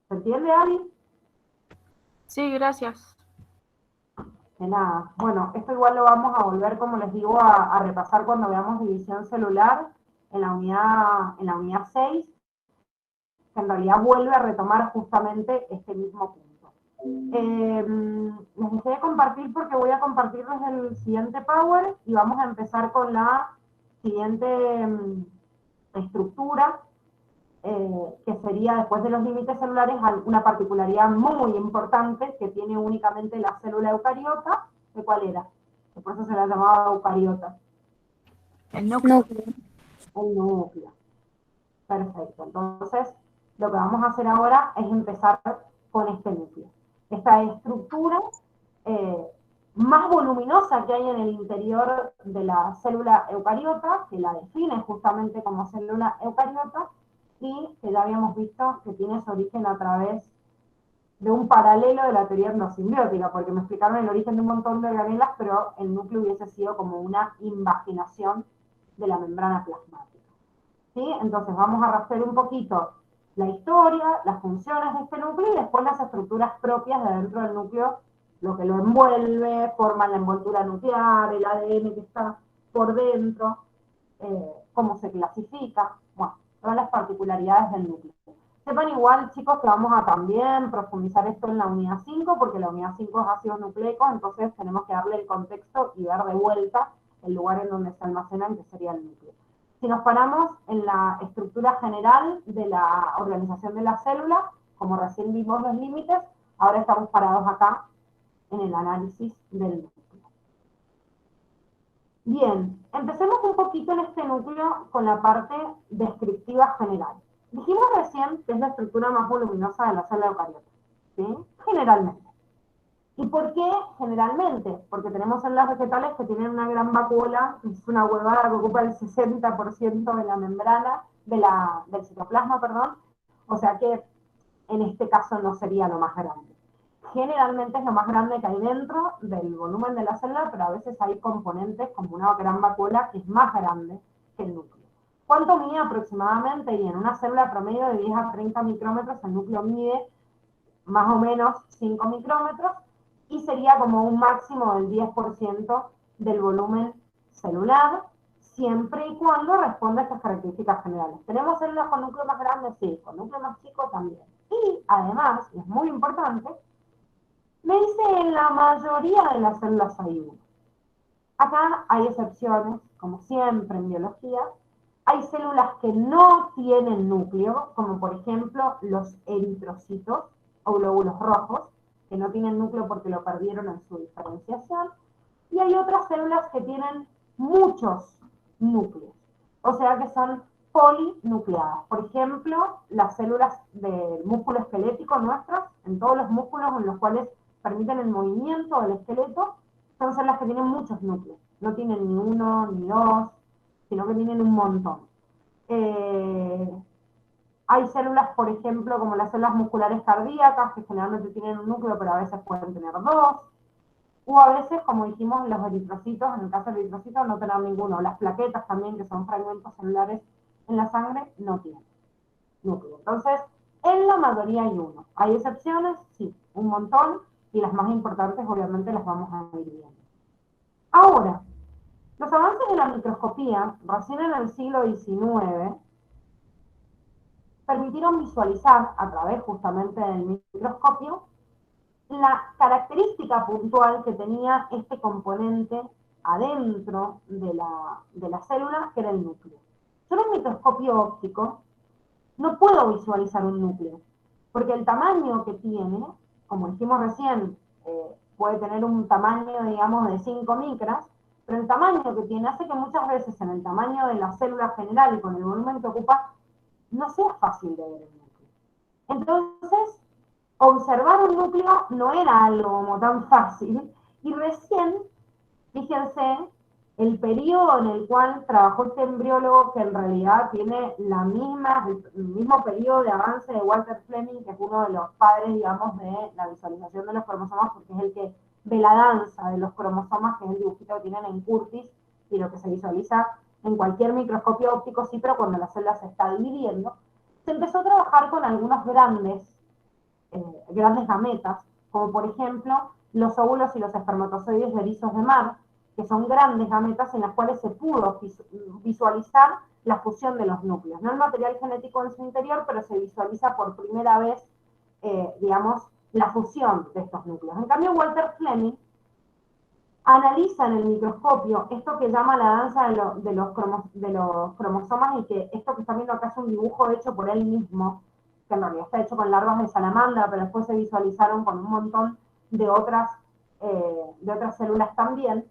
¿Se entiende, Abby? Sí, gracias. De nada. Bueno, esto igual lo vamos a volver, como les digo, a repasar cuando veamos división celular en la unidad 6, que en realidad vuelve a retomar justamente este mismo punto. Les dejé de compartir porque voy a compartirles el siguiente Power y vamos a empezar con la siguiente estructura, que sería, después de los límites celulares, una particularidad muy importante que tiene únicamente la célula eucariota. ¿De cuál era? Que por eso se la llamaba eucariota. El núcleo. El núcleo. Perfecto. Entonces, lo que vamos a hacer ahora es empezar con este núcleo. Esta estructura más voluminosa que hay en el interior de la célula eucariota, que la define justamente como célula eucariota, y que ya habíamos visto que tiene su origen a través de un paralelo de la teoría endosimbiótica, porque me explicaron el origen de un montón de organelas, pero el núcleo hubiese sido como una invaginación de la membrana plasmática. ¿Sí? Entonces vamos a rastrear un poquito la historia, las funciones de este núcleo y después las estructuras propias de dentro del núcleo, lo que lo envuelve, forma la envoltura nuclear, el ADN que está por dentro, cómo se clasifica, bueno, todas las particularidades del núcleo. Sepan igual, chicos, que vamos a también profundizar esto en la unidad 5, porque la unidad 5 es ácidos nucleicos, entonces tenemos que darle el contexto y dar de vuelta el lugar en donde se almacenan, que sería el núcleo. Si nos paramos en la estructura general de la organización de la célula, como recién vimos los límites, ahora estamos parados acá en el análisis del núcleo. Bien, empecemos un poquito en este núcleo con la parte descriptiva general. Dijimos recién que es la estructura más voluminosa de la célula eucariota, ¿sí? Generalmente. ¿Y por qué generalmente? Porque tenemos células vegetales que tienen una gran vacuola, es una huevada que ocupa el 60% de la membrana, del citoplasma, perdón, o sea que en este caso no sería lo más grande. Generalmente es lo más grande que hay dentro del volumen de la célula, pero a veces hay componentes como una gran vacuola que es más grande que el núcleo. ¿Cuánto mide aproximadamente? Y en una célula promedio de 10 a 30 micrómetros, el núcleo mide más o menos 5 micrómetros y sería como un máximo del 10% del volumen celular, siempre y cuando responda a estas características generales. ¿Tenemos células con núcleo más grande? Sí, con núcleo más chico también. Y además, y es muy importante, me dice en la mayoría de las células hay uno. Acá hay excepciones, como siempre en biología. Hay células que no tienen núcleo, como por ejemplo los eritrocitos o glóbulos rojos, que no tienen núcleo porque lo perdieron en su diferenciación. Y hay otras células que tienen muchos núcleos, o sea que son polinucleadas. Por ejemplo, las células del músculo esquelético nuestras, en todos los músculos en los cuales permiten el movimiento del esqueleto, son células que tienen muchos núcleos. No tienen ni uno, ni dos, sino que tienen un montón. Hay células, por ejemplo, como las células musculares cardíacas, que generalmente tienen un núcleo, pero a veces pueden tener dos. O a veces, como dijimos, los eritrocitos, en el caso del eritrocito, no tener ninguno. Las plaquetas también, que son fragmentos celulares en la sangre, no tienen núcleo. Entonces, en la mayoría hay uno. ¿Hay excepciones? Sí, un montón, y las más importantes obviamente las vamos a ir viendo. Ahora, los avances de la microscopía, recién en el siglo XIX, permitieron visualizar, a través justamente del microscopio, la característica puntual que tenía este componente adentro de la célula, que era el núcleo. Yo en un microscopio óptico no puedo visualizar un núcleo, porque el tamaño que tiene, como dijimos recién, puede tener un tamaño, digamos, de 5 micras, pero el tamaño que tiene hace que muchas veces en el tamaño de la célula general y con el volumen que ocupa, no sea fácil de ver el núcleo. Entonces, observar un núcleo no era algo como tan fácil, y recién, fíjense, el periodo en el cual trabajó este embriólogo, que en realidad tiene el mismo periodo de avance de Walter Fleming, que es uno de los padres, digamos, de la visualización de los cromosomas, porque es el que ve la danza de los cromosomas, que es el dibujito que tienen en Curtis, y lo que se visualiza en cualquier microscopio óptico, sí, pero cuando la célula se está dividiendo. Se empezó a trabajar con algunos grandes gametas, como por ejemplo los óvulos y los espermatozoides de erizos de mar, que son grandes gametas en las cuales se pudo visualizar la fusión de los núcleos. No el material genético en su interior, pero se visualiza por primera vez, digamos, la fusión de estos núcleos. En cambio, Walter Fleming analiza en el microscopio esto que llama la danza de los cromosomas, y que esto que están viendo acá es un dibujo hecho por él mismo, que en realidad está hecho con larvas de salamandra, pero después se visualizaron con un montón de otras células también,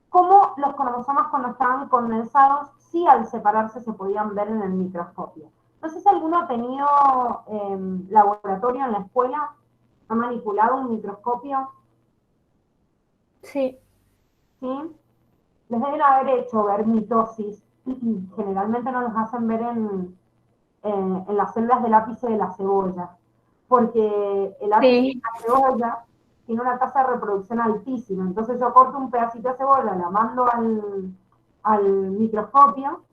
cómo los cromosomas cuando estaban condensados, sí al separarse se podían ver en el microscopio. No sé si alguno ha tenido laboratorio en la escuela, ha manipulado un microscopio. Sí. ¿Sí? Les deben haber hecho ver mitosis. Generalmente no los hacen ver en las células del ápice de la cebolla, porque el ápice de la cebolla tiene una tasa de reproducción altísima. Entonces yo corto un pedacito de cebolla, la mando al microscopio,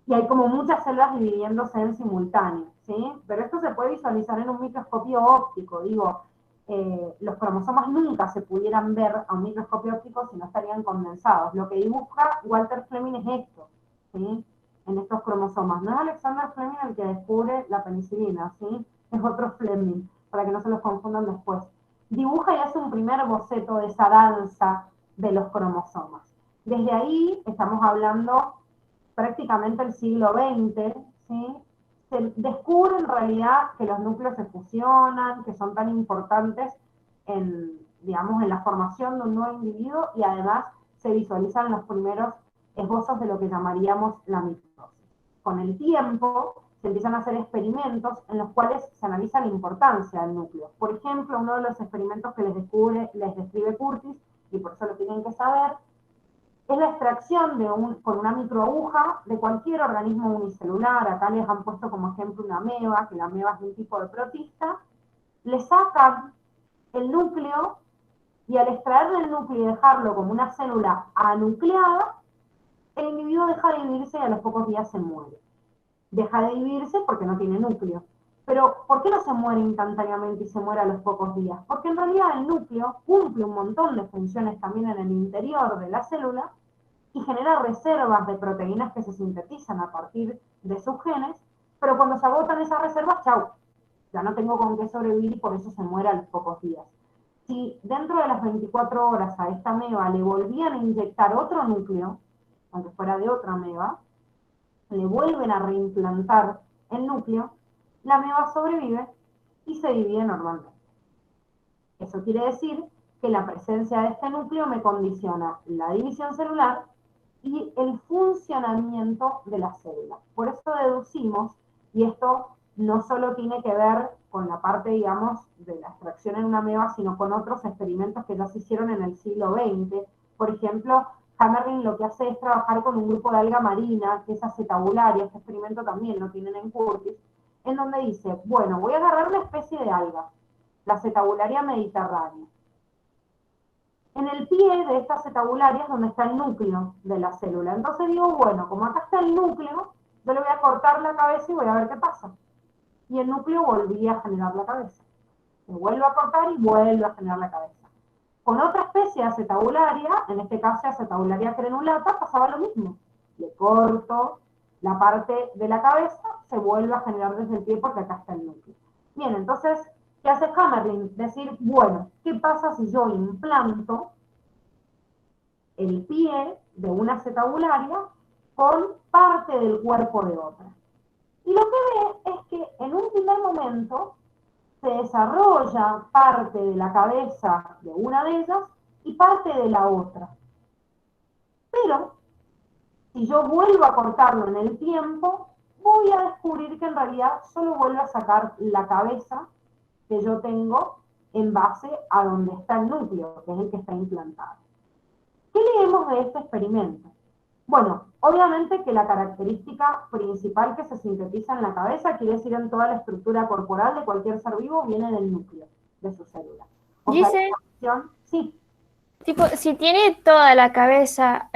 y hay como muchas células dividiéndose en simultáneo, ¿sí? Pero esto se puede visualizar en un microscopio óptico. Digo, los cromosomas nunca se pudieran ver a un microscopio óptico si no estarían condensados. Lo que dibuja Walter Fleming es esto, ¿sí? En estos cromosomas. No es Alexander Fleming el que descubre la penicilina, ¿sí? Es otro Fleming, para que no se los confundan después. Dibuja y hace un primer boceto de esa danza de los cromosomas. Desde ahí estamos hablando prácticamente el siglo XX, ¿sí? Se descubre en realidad que los núcleos se fusionan, que son tan importantes en, digamos, en la formación de un nuevo individuo, y además se visualizan los primeros esbozos de lo que llamaríamos la mitosis. Con el tiempo se empiezan a hacer experimentos en los cuales se analiza la importancia del núcleo. Por ejemplo, uno de los experimentos que les describe Curtis, y por eso lo tienen que saber, es la extracción con una microaguja de cualquier organismo unicelular. Acá les han puesto como ejemplo una ameba, que la ameba es un tipo de protista. Le sacan el núcleo y al extraerle el núcleo y dejarlo como una célula anucleada, el individuo deja de dividirse y a los pocos días se muere. Deja de dividirse porque no tiene núcleo. Pero, ¿por qué no se muere instantáneamente y se muere a los pocos días? Porque en realidad el núcleo cumple un montón de funciones también en el interior de la célula y genera reservas de proteínas que se sintetizan a partir de sus genes, pero cuando se agotan esas reservas, chau, ya no tengo con qué sobrevivir y por eso se muere a los pocos días. Si dentro de las 24 horas a esta ameba le volvían a inyectar otro núcleo, aunque fuera de otra ameba, le vuelven a reimplantar el núcleo, la ameba sobrevive y se divide normalmente. Eso quiere decir que la presencia de este núcleo me condiciona la división celular y el funcionamiento de la célula. Por eso deducimos, y esto no solo tiene que ver con la parte, digamos, de la extracción en una ameba, sino con otros experimentos que ya se hicieron en el siglo XX. Por ejemplo, Hammerling lo que hace es trabajar con un grupo de alga marina, que es acetabularia. Este experimento también lo tienen en Curtis, en donde dice, bueno, voy a agarrar una especie de alga, la acetabularia mediterránea. En el pie de esta acetabularia es donde está el núcleo de la célula. Entonces digo, bueno, como acá está el núcleo, yo le voy a cortar la cabeza y voy a ver qué pasa. Y el núcleo volvía a generar la cabeza. Se vuelve a cortar y vuelve a generar la cabeza. Con otra especie de acetabularia, en este caso acetabularia crenulata, pasaba lo mismo. Le corto la parte de la cabeza, se vuelve a generar desde el pie porque acá está el núcleo. Bien, entonces, ¿qué hace Hammerling? Decir, bueno, ¿qué pasa si yo implanto el pie de una acetabularia con parte del cuerpo de otra? Y lo que ve es que en un primer momento se desarrolla parte de la cabeza de una de ellas y parte de la otra. Pero si yo vuelvo a cortarlo en el tiempo, voy a descubrir que en realidad solo vuelvo a sacar la cabeza que yo tengo en base a donde está el núcleo, que es el que está implantado. ¿Qué leemos de este experimento? Bueno, obviamente que la característica principal que se sintetiza en la cabeza, quiere decir en toda la estructura corporal de cualquier ser vivo, viene del núcleo de su célula. O sea, Dice, sí. tipo, si tiene toda la cabeza,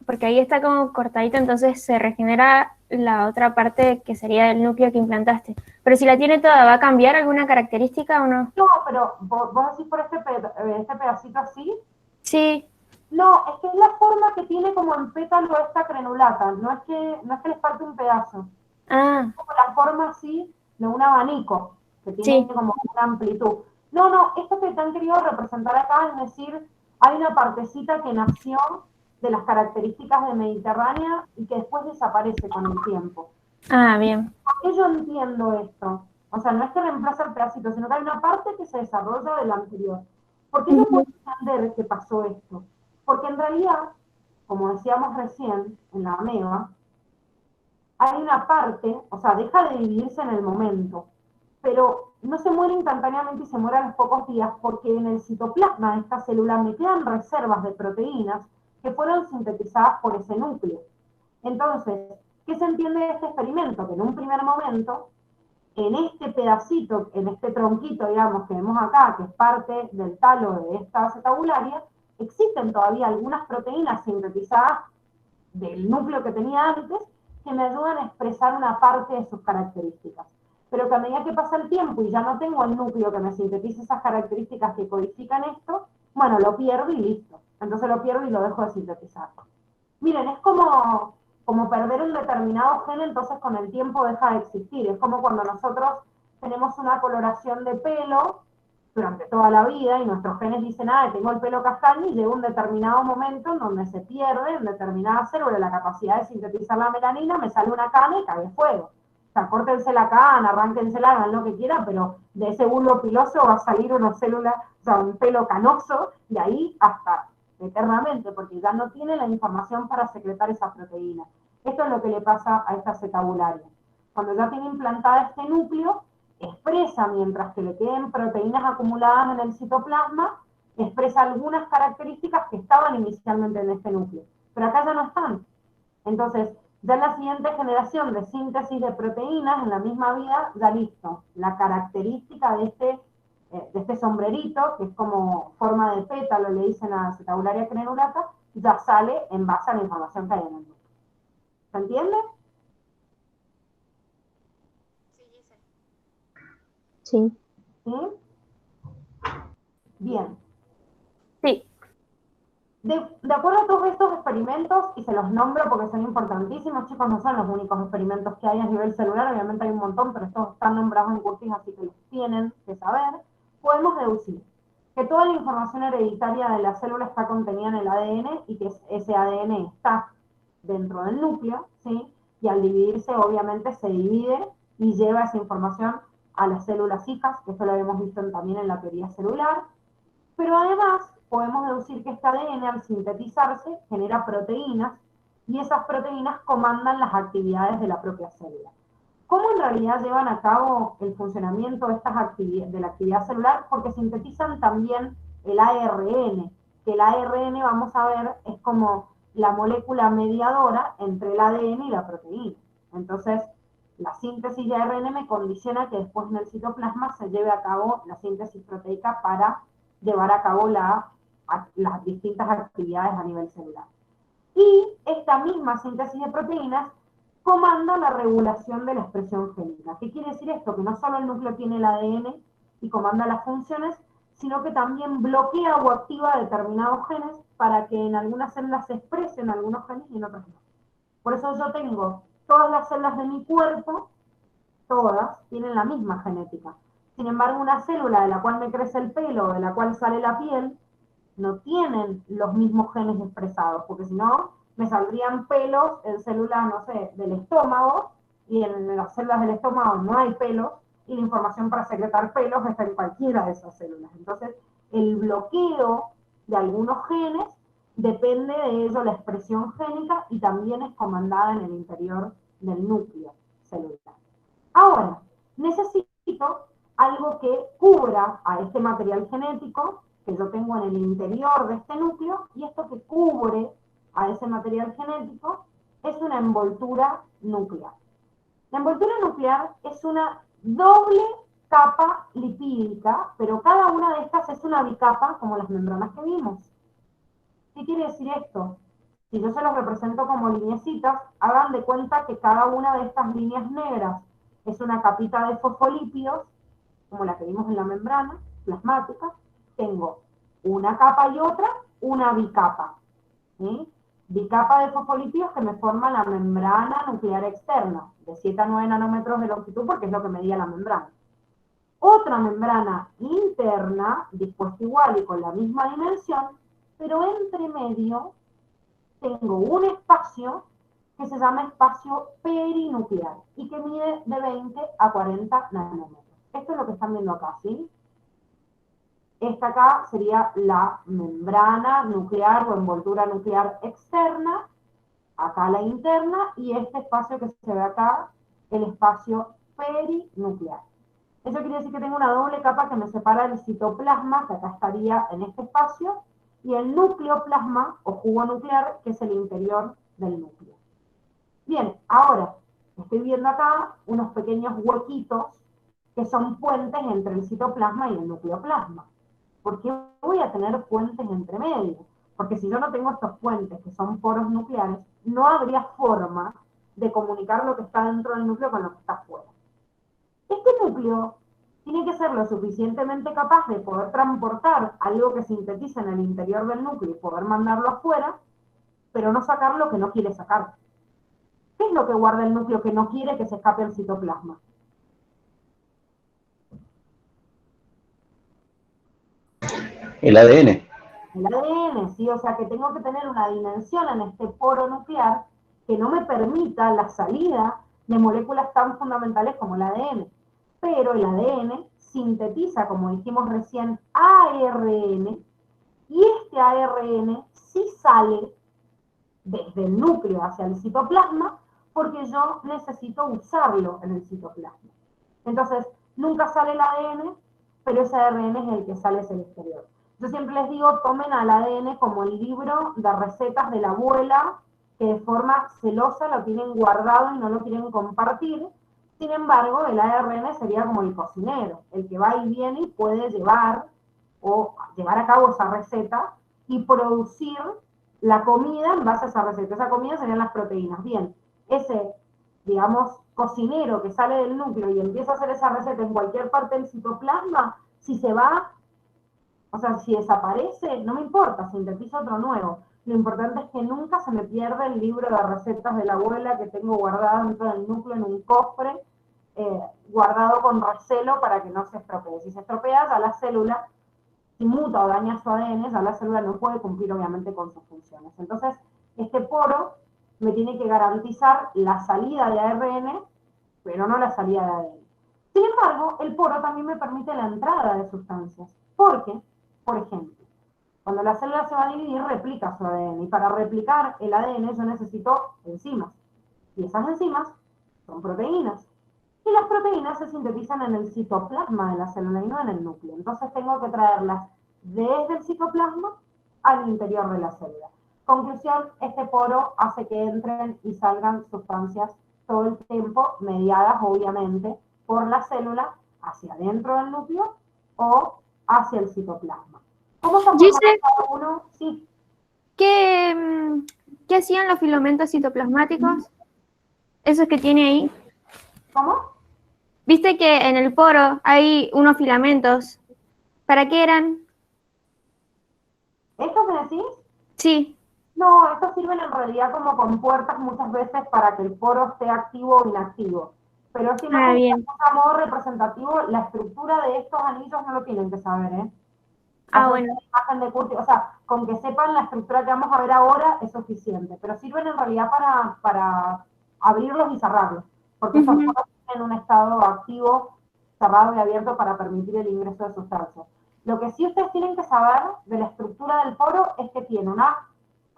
porque ahí está como cortadita, entonces se regenera la otra parte que sería el núcleo que implantaste. Pero si la tiene toda, ¿va a cambiar alguna característica o no? No, pero vos decís por este pedacito así. Sí. No, es que es la forma que tiene como en pétalo esta crenulata, no es que les falte un pedazo. Ah. Es como la forma así de un abanico, que tiene Sí. como una amplitud. No, esto que te han querido representar acá es decir, hay una partecita que nació de las características de Mediterránea y que después desaparece con el tiempo. Ah, bien. ¿Por qué yo entiendo esto? O sea, no es que reemplaza el pedacito, sino que hay una parte que se desarrolla de la anterior. ¿Por qué yo puedo entender que pasó esto? Porque en realidad, como decíamos recién, en la ameba, hay una parte, o sea, deja de dividirse en el momento, pero no se muere instantáneamente y se muere a los pocos días porque en el citoplasma de esta célula me quedan reservas de proteínas que fueron sintetizadas por ese núcleo. Entonces, ¿qué se entiende de este experimento? Que en un primer momento, en este pedacito, en este tronquito, digamos, que vemos acá, que es parte del talo de esta acetabularia, existen todavía algunas proteínas sintetizadas del núcleo que tenía antes que me ayudan a expresar una parte de sus características. Pero que a medida que pasa el tiempo y ya no tengo el núcleo que me sintetice esas características que codifican esto, bueno, lo pierdo y listo. Entonces lo pierdo y lo dejo de sintetizar. Miren, es como perder un determinado gen, entonces con el tiempo deja de existir. Es como cuando nosotros tenemos una coloración de pelo durante toda la vida y nuestros genes dicen, tengo el pelo castaño, y llega un determinado momento en donde se pierde en determinada célula la capacidad de sintetizar la melanina, me sale una cana y cae fuego. O sea, córtense la cana, arránquensela, hagan lo que quieran, pero de ese bulbo piloso va a salir una célula, o sea, un pelo canoso, y ahí hasta eternamente, porque ya no tiene la información para secretar esa proteína. Esto es lo que le pasa a esta acetabularia. Cuando ya tiene implantada este núcleo, expresa, mientras que le queden proteínas acumuladas en el citoplasma, expresa algunas características que estaban inicialmente en este núcleo, pero acá ya no están. Entonces, ya en la siguiente generación de síntesis de proteínas, en la misma vida, ya listo. La característica de este sombrerito, que es como forma de pétalo, le dicen a Acetobacter crenulata, ya sale en base a la información que hay en el núcleo. ¿Se entiende? Sí. ¿Sí? Bien. Sí. De acuerdo a todos estos experimentos, y se los nombro porque son importantísimos, chicos, no son los únicos experimentos que hay a nivel celular, obviamente hay un montón, pero estos están nombrados en Curtis, así que los tienen que saber, podemos deducir que toda la información hereditaria de la célula está contenida en el ADN y que ese ADN está dentro del núcleo, ¿sí? Y al dividirse, obviamente, se divide y lleva esa información a las células hijas, que esto lo habíamos visto también en la teoría celular, pero además podemos deducir que este ADN al sintetizarse genera proteínas y esas proteínas comandan las actividades de la propia célula. ¿Cómo en realidad llevan a cabo el funcionamiento de de la actividad celular? Porque sintetizan también el ARN, que el ARN, vamos a ver, es como la molécula mediadora entre el ADN y la proteína. Entonces, la síntesis de ARN me condiciona que después en el citoplasma se lleve a cabo la síntesis proteica para llevar a cabo las distintas actividades a nivel celular. Y esta misma síntesis de proteínas comanda la regulación de la expresión génica. ¿Qué quiere decir esto? Que no solo el núcleo tiene el ADN y comanda las funciones, sino que también bloquea o activa determinados genes para que en algunas células se expresen algunos genes y en otras no. Por eso yo tengo todas las células de mi cuerpo, todas tienen la misma genética. Sin embargo, una célula de la cual me crece el pelo, de la cual sale la piel, no tienen los mismos genes expresados, porque si no, me saldrían pelos en células, no sé, del estómago, y en las células del estómago no hay pelos, y la información para secretar pelos está en cualquiera de esas células. Entonces, el bloqueo de algunos genes depende de ello la expresión génica y también es comandada en el interior del núcleo celular. Ahora, necesito algo que cubra a este material genético que yo tengo en el interior de este núcleo, y esto que cubre a ese material genético es una envoltura nuclear. La envoltura nuclear es una doble capa lipídica, pero cada una de estas es una bicapa como las membranas que vimos. ¿Qué quiere decir esto? Si yo se los represento como lineecitas, hagan de cuenta que cada una de estas líneas negras es una capita de fosfolípidos, como la que vimos en la membrana plasmática. Tengo una capa y otra, una bicapa. ¿Sí? Bicapa de fosfolípidos que me forma la membrana nuclear externa, de 7 a 9 nanómetros de longitud, porque es lo que medía la membrana. Otra membrana interna, dispuesta igual y con la misma dimensión, pero entre medio tengo un espacio que se llama espacio perinuclear y que mide de 20 a 40 nanómetros. Esto es lo que están viendo acá, ¿sí? Esta acá sería la membrana nuclear o envoltura nuclear externa, acá la interna, y este espacio que se ve acá, el espacio perinuclear. Eso quiere decir que tengo una doble capa que me separa el citoplasma, que acá estaría en este espacio, y el nucleoplasma o jugo nuclear, que es el interior del núcleo. Bien, ahora estoy viendo acá unos pequeños huequitos que son puentes entre el citoplasma y el nucleoplasma. ¿Por qué voy a tener puentes entre medio? Porque si yo no tengo estos puentes, que son poros nucleares, no habría forma de comunicar lo que está dentro del núcleo con lo que está afuera. Este núcleo tiene que ser lo suficientemente capaz de poder transportar algo que sintetiza en el interior del núcleo y poder mandarlo afuera, pero no sacar lo que no quiere sacar. ¿Qué es lo que guarda el núcleo que no quiere que se escape al citoplasma? El ADN. El ADN, ¿sí? O sea que tengo que tener una dimensión en este poro nuclear que no me permita la salida de moléculas tan fundamentales como el ADN. Pero el ADN sintetiza, como dijimos recién, ARN, y este ARN sí sale desde el núcleo hacia el citoplasma porque yo necesito usarlo en el citoplasma. Entonces, nunca sale el ADN, pero ese ARN es el que sale hacia el exterior. Yo siempre les digo, tomen al ADN como el libro de recetas de la abuela, que de forma celosa lo tienen guardado y no lo quieren compartir. Sin embargo, el ARN sería como el cocinero, el que va y viene y puede llevar a cabo esa receta y producir la comida en base a esa receta. Esa comida serían las proteínas. Bien, ese, digamos, cocinero que sale del núcleo y empieza a hacer esa receta en cualquier parte del citoplasma, si se va, o sea, si desaparece, no me importa, sintetizo otro nuevo. Lo importante es que nunca se me pierda el libro de recetas de la abuela que tengo guardado dentro del núcleo en un cofre, guardado con recelo para que no se estropee. Si se estropea, ya la célula, si muta o daña su ADN, ya la célula no puede cumplir obviamente con sus funciones. Entonces, este poro me tiene que garantizar la salida de ARN, pero no la salida de ADN. Sin embargo, el poro también me permite la entrada de sustancias, porque, por ejemplo, cuando la célula se va a dividir, replica su ADN, y para replicar el ADN yo necesito enzimas, y esas enzimas son proteínas, y las proteínas se sintetizan en el citoplasma de la célula y no en el núcleo. Entonces tengo que traerlas desde el citoplasma al interior de la célula. Conclusión, este poro hace que entren y salgan sustancias todo el tiempo, mediadas obviamente por la célula hacia adentro del núcleo o hacia el citoplasma. ¿Cómo se forma cada uno? Sí. ¿Qué hacían los filamentos citoplasmáticos? Esos que tiene ahí. ¿Cómo? Viste que en el poro hay unos filamentos. ¿Para qué eran? ¿Esto me decís? Sí. No, estos sirven en realidad como compuertas muchas veces para que el poro esté activo o inactivo. Pero si no, Bien. a modo representativo, la estructura de estos anillos no lo tienen que saber, ¿eh? Bueno. Imagen de Curtis, o sea, con que sepan la estructura que vamos a ver ahora es suficiente, pero sirven en realidad para abrirlos y cerrarlos, porque estos poros tienen un estado activo, cerrado y abierto para permitir el ingreso de sustancias. Lo que sí ustedes tienen que saber de la estructura del poro es que tiene una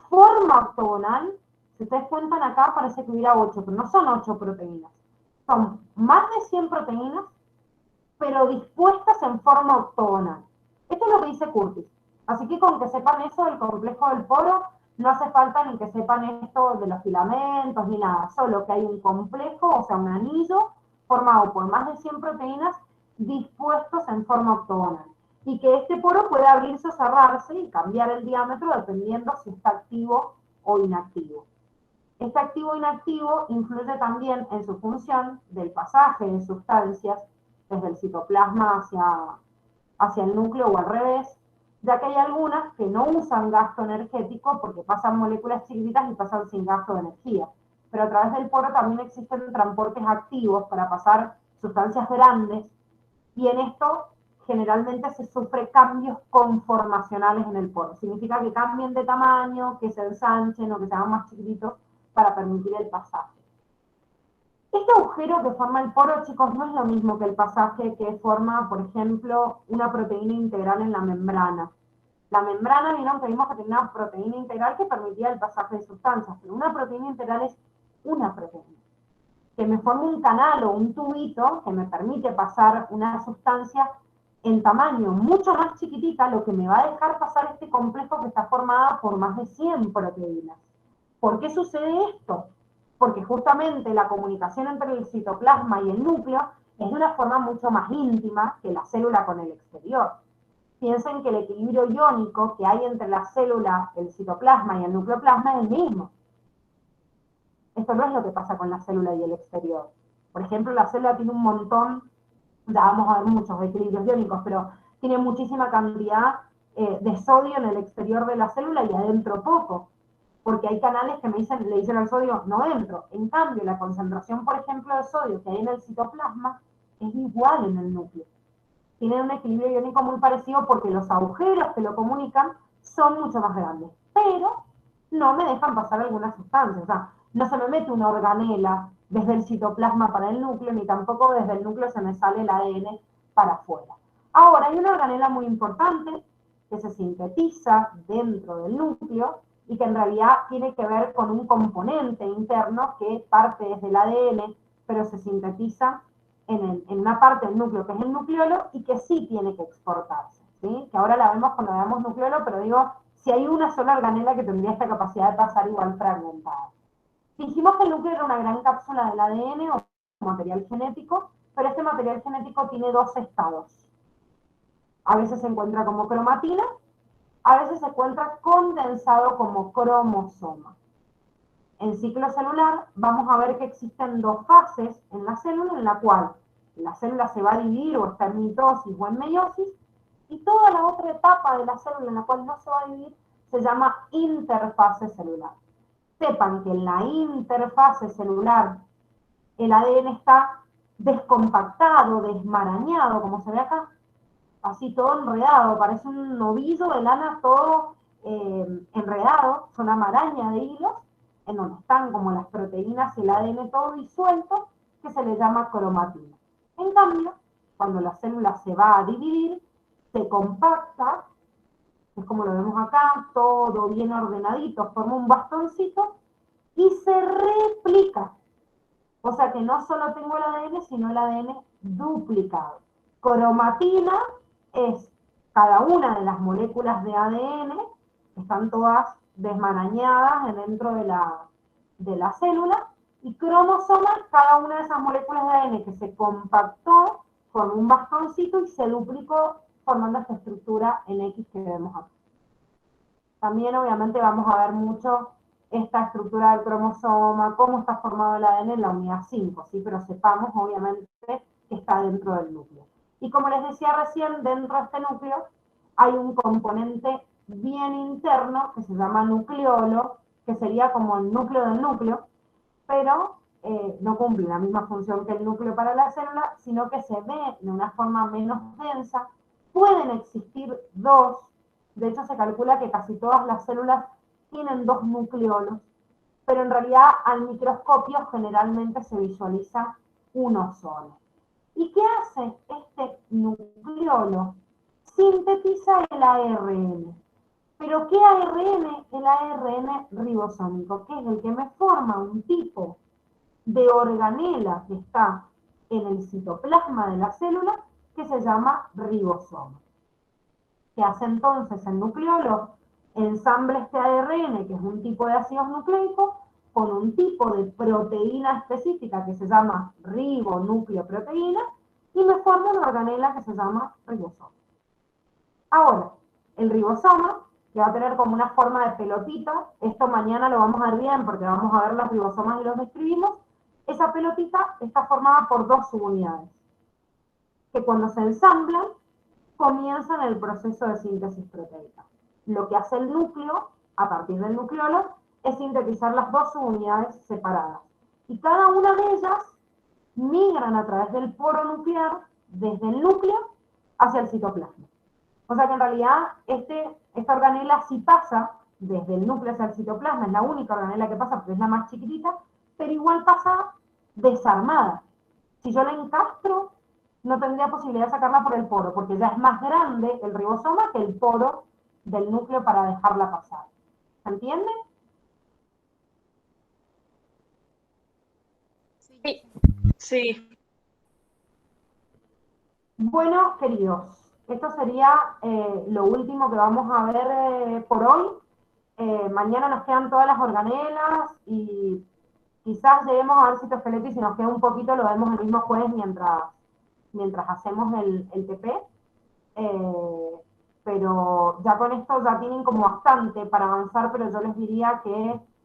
forma octogonal. Si ustedes cuentan acá parece que hubiera 8, pero no son 8 proteínas, son más de 100 proteínas, pero dispuestas en forma octogonal. Esto es lo que dice Curtis. Así que con que sepan eso del complejo del poro, no hace falta ni que sepan esto de los filamentos ni nada, solo que hay un complejo, o sea, un anillo formado por más de 100 proteínas dispuestos en forma octogonal. Y que este poro puede abrirse o cerrarse y cambiar el diámetro dependiendo si está activo o inactivo. Este activo o inactivo influye también en su función del pasaje de sustancias desde el citoplasma hacia el núcleo o al revés, ya que hay algunas que no usan gasto energético porque pasan moléculas chiquititas y pasan sin gasto de energía. Pero a través del poro también existen transportes activos para pasar sustancias grandes, y en esto generalmente se sufre cambios conformacionales en el poro. Significa que cambien de tamaño, que se ensanchen o que se hagan más chiquititos para permitir el pasaje. Este agujero que forma el poro, chicos, no es lo mismo que el pasaje que forma, por ejemplo, una proteína integral en la membrana. La membrana, vieron que vimos que tenía una proteína integral que permitía el pasaje de sustancias, pero una proteína integral es una proteína, que me forma un canal o un tubito que me permite pasar una sustancia en tamaño mucho más chiquitita, lo que me va a dejar pasar este complejo que está formado por más de 100 proteínas. ¿Por qué sucede esto? Porque justamente la comunicación entre el citoplasma y el núcleo es de una forma mucho más íntima que la célula con el exterior. Piensen que el equilibrio iónico que hay entre la célula, el citoplasma y el nucleoplasma es el mismo. Esto no es lo que pasa con la célula y el exterior. Por ejemplo, la célula tiene un montón, ya vamos a ver muchos equilibrios iónicos, pero tiene muchísima cantidad de sodio en el exterior de la célula y adentro poco, porque hay canales que le dicen al sodio, no entro. En cambio, la concentración, por ejemplo, de sodio que hay en el citoplasma es igual en el núcleo. Tienen un equilibrio iónico muy parecido porque los agujeros que lo comunican son mucho más grandes, pero no me dejan pasar algunas sustancias. O sea, no se me mete una organela desde el citoplasma para el núcleo, ni tampoco desde el núcleo se me sale el ADN para afuera. Ahora, hay una organela muy importante que se sintetiza dentro del núcleo y que en realidad tiene que ver con un componente interno que parte desde el ADN, pero se sintetiza en una parte del núcleo que es el nucleolo y que sí tiene que exportarse. ¿sí? Que ahora la vemos cuando veamos nucleolo, pero digo, si hay una sola organela que tendría esta capacidad de pasar igual fragmentada. Dijimos que el núcleo era una gran cápsula del ADN o material genético, pero este material genético tiene dos estados. A veces se encuentra como cromatina, a veces se encuentra condensado como cromosoma. En ciclo celular vamos a ver que existen dos fases en la célula, en la cual la célula se va a dividir o está en mitosis o en meiosis, y toda la otra etapa de la célula en la cual no se va a dividir se llama interfase celular. Sepan que en la interfase celular el ADN está descompactado, desmarañado, como se ve acá, así todo enredado, parece un novillo de lana todo enredado, son una maraña de hilos, en donde están como las proteínas y el ADN todo disuelto, que se le llama cromatina. En cambio, cuando la célula se va a dividir, se compacta, es como lo vemos acá, todo bien ordenadito, forma un bastoncito, y se replica. O sea que no solo tengo el ADN, sino el ADN duplicado. Cromatina es cada una de las moléculas de ADN, están todas desmarañadas dentro de la célula, y cromosoma, cada una de esas moléculas de ADN que se compactó con un bastoncito y se duplicó formando esta estructura en X que vemos aquí. También obviamente vamos a ver mucho esta estructura del cromosoma, cómo está formado el ADN en la unidad 5, ¿sí? Pero sepamos obviamente que está dentro del núcleo. Y como les decía recién, dentro de este núcleo hay un componente bien interno que se llama nucleolo, que sería como el núcleo del núcleo, pero no cumple la misma función que el núcleo para la célula, sino que se ve de una forma menos densa. Pueden existir dos, de hecho se calcula que casi todas las células tienen dos nucleolos, pero en realidad al microscopio generalmente se visualiza uno solo. ¿Y qué hace este nucleolo? Sintetiza el ARN. ¿Pero qué ARN? El ARN ribosómico, que es el que me forma un tipo de organela que está en el citoplasma de la célula, que se llama ribosoma. ¿Qué hace entonces el nucleolo? Ensambla este ARN, que es un tipo de ácidos nucleicos, con un tipo de proteína específica que se llama ribonucleoproteína, y me forma una organela que se llama ribosoma. Ahora, el ribosoma, que va a tener como una forma de pelotita, esto mañana lo vamos a ver bien porque vamos a ver los ribosomas y los describimos, esa pelotita está formada por dos subunidades, que cuando se ensamblan, comienzan el proceso de síntesis proteica. Lo que hace el núcleo, a partir del nucleolo, es sintetizar las dos subunidades separadas. Y cada una de ellas migran a través del poro nuclear, desde el núcleo hacia el citoplasma. O sea que en realidad esta organela sí pasa desde el núcleo hacia el citoplasma, es la única organela que pasa porque es la más chiquitita, pero igual pasa desarmada. Si yo la encastro, no tendría posibilidad de sacarla por el poro, porque ya es más grande el ribosoma que el poro del núcleo para dejarla pasar. ¿Se entiende? Sí. Sí. Bueno, queridos, esto sería lo último que vamos a ver por hoy. Mañana nos quedan todas las organelas y quizás lleguemos a ver citoesqueleto, y si nos queda un poquito lo vemos el mismo jueves mientras hacemos el TP. Pero ya con esto ya tienen como bastante para avanzar, pero yo les diría que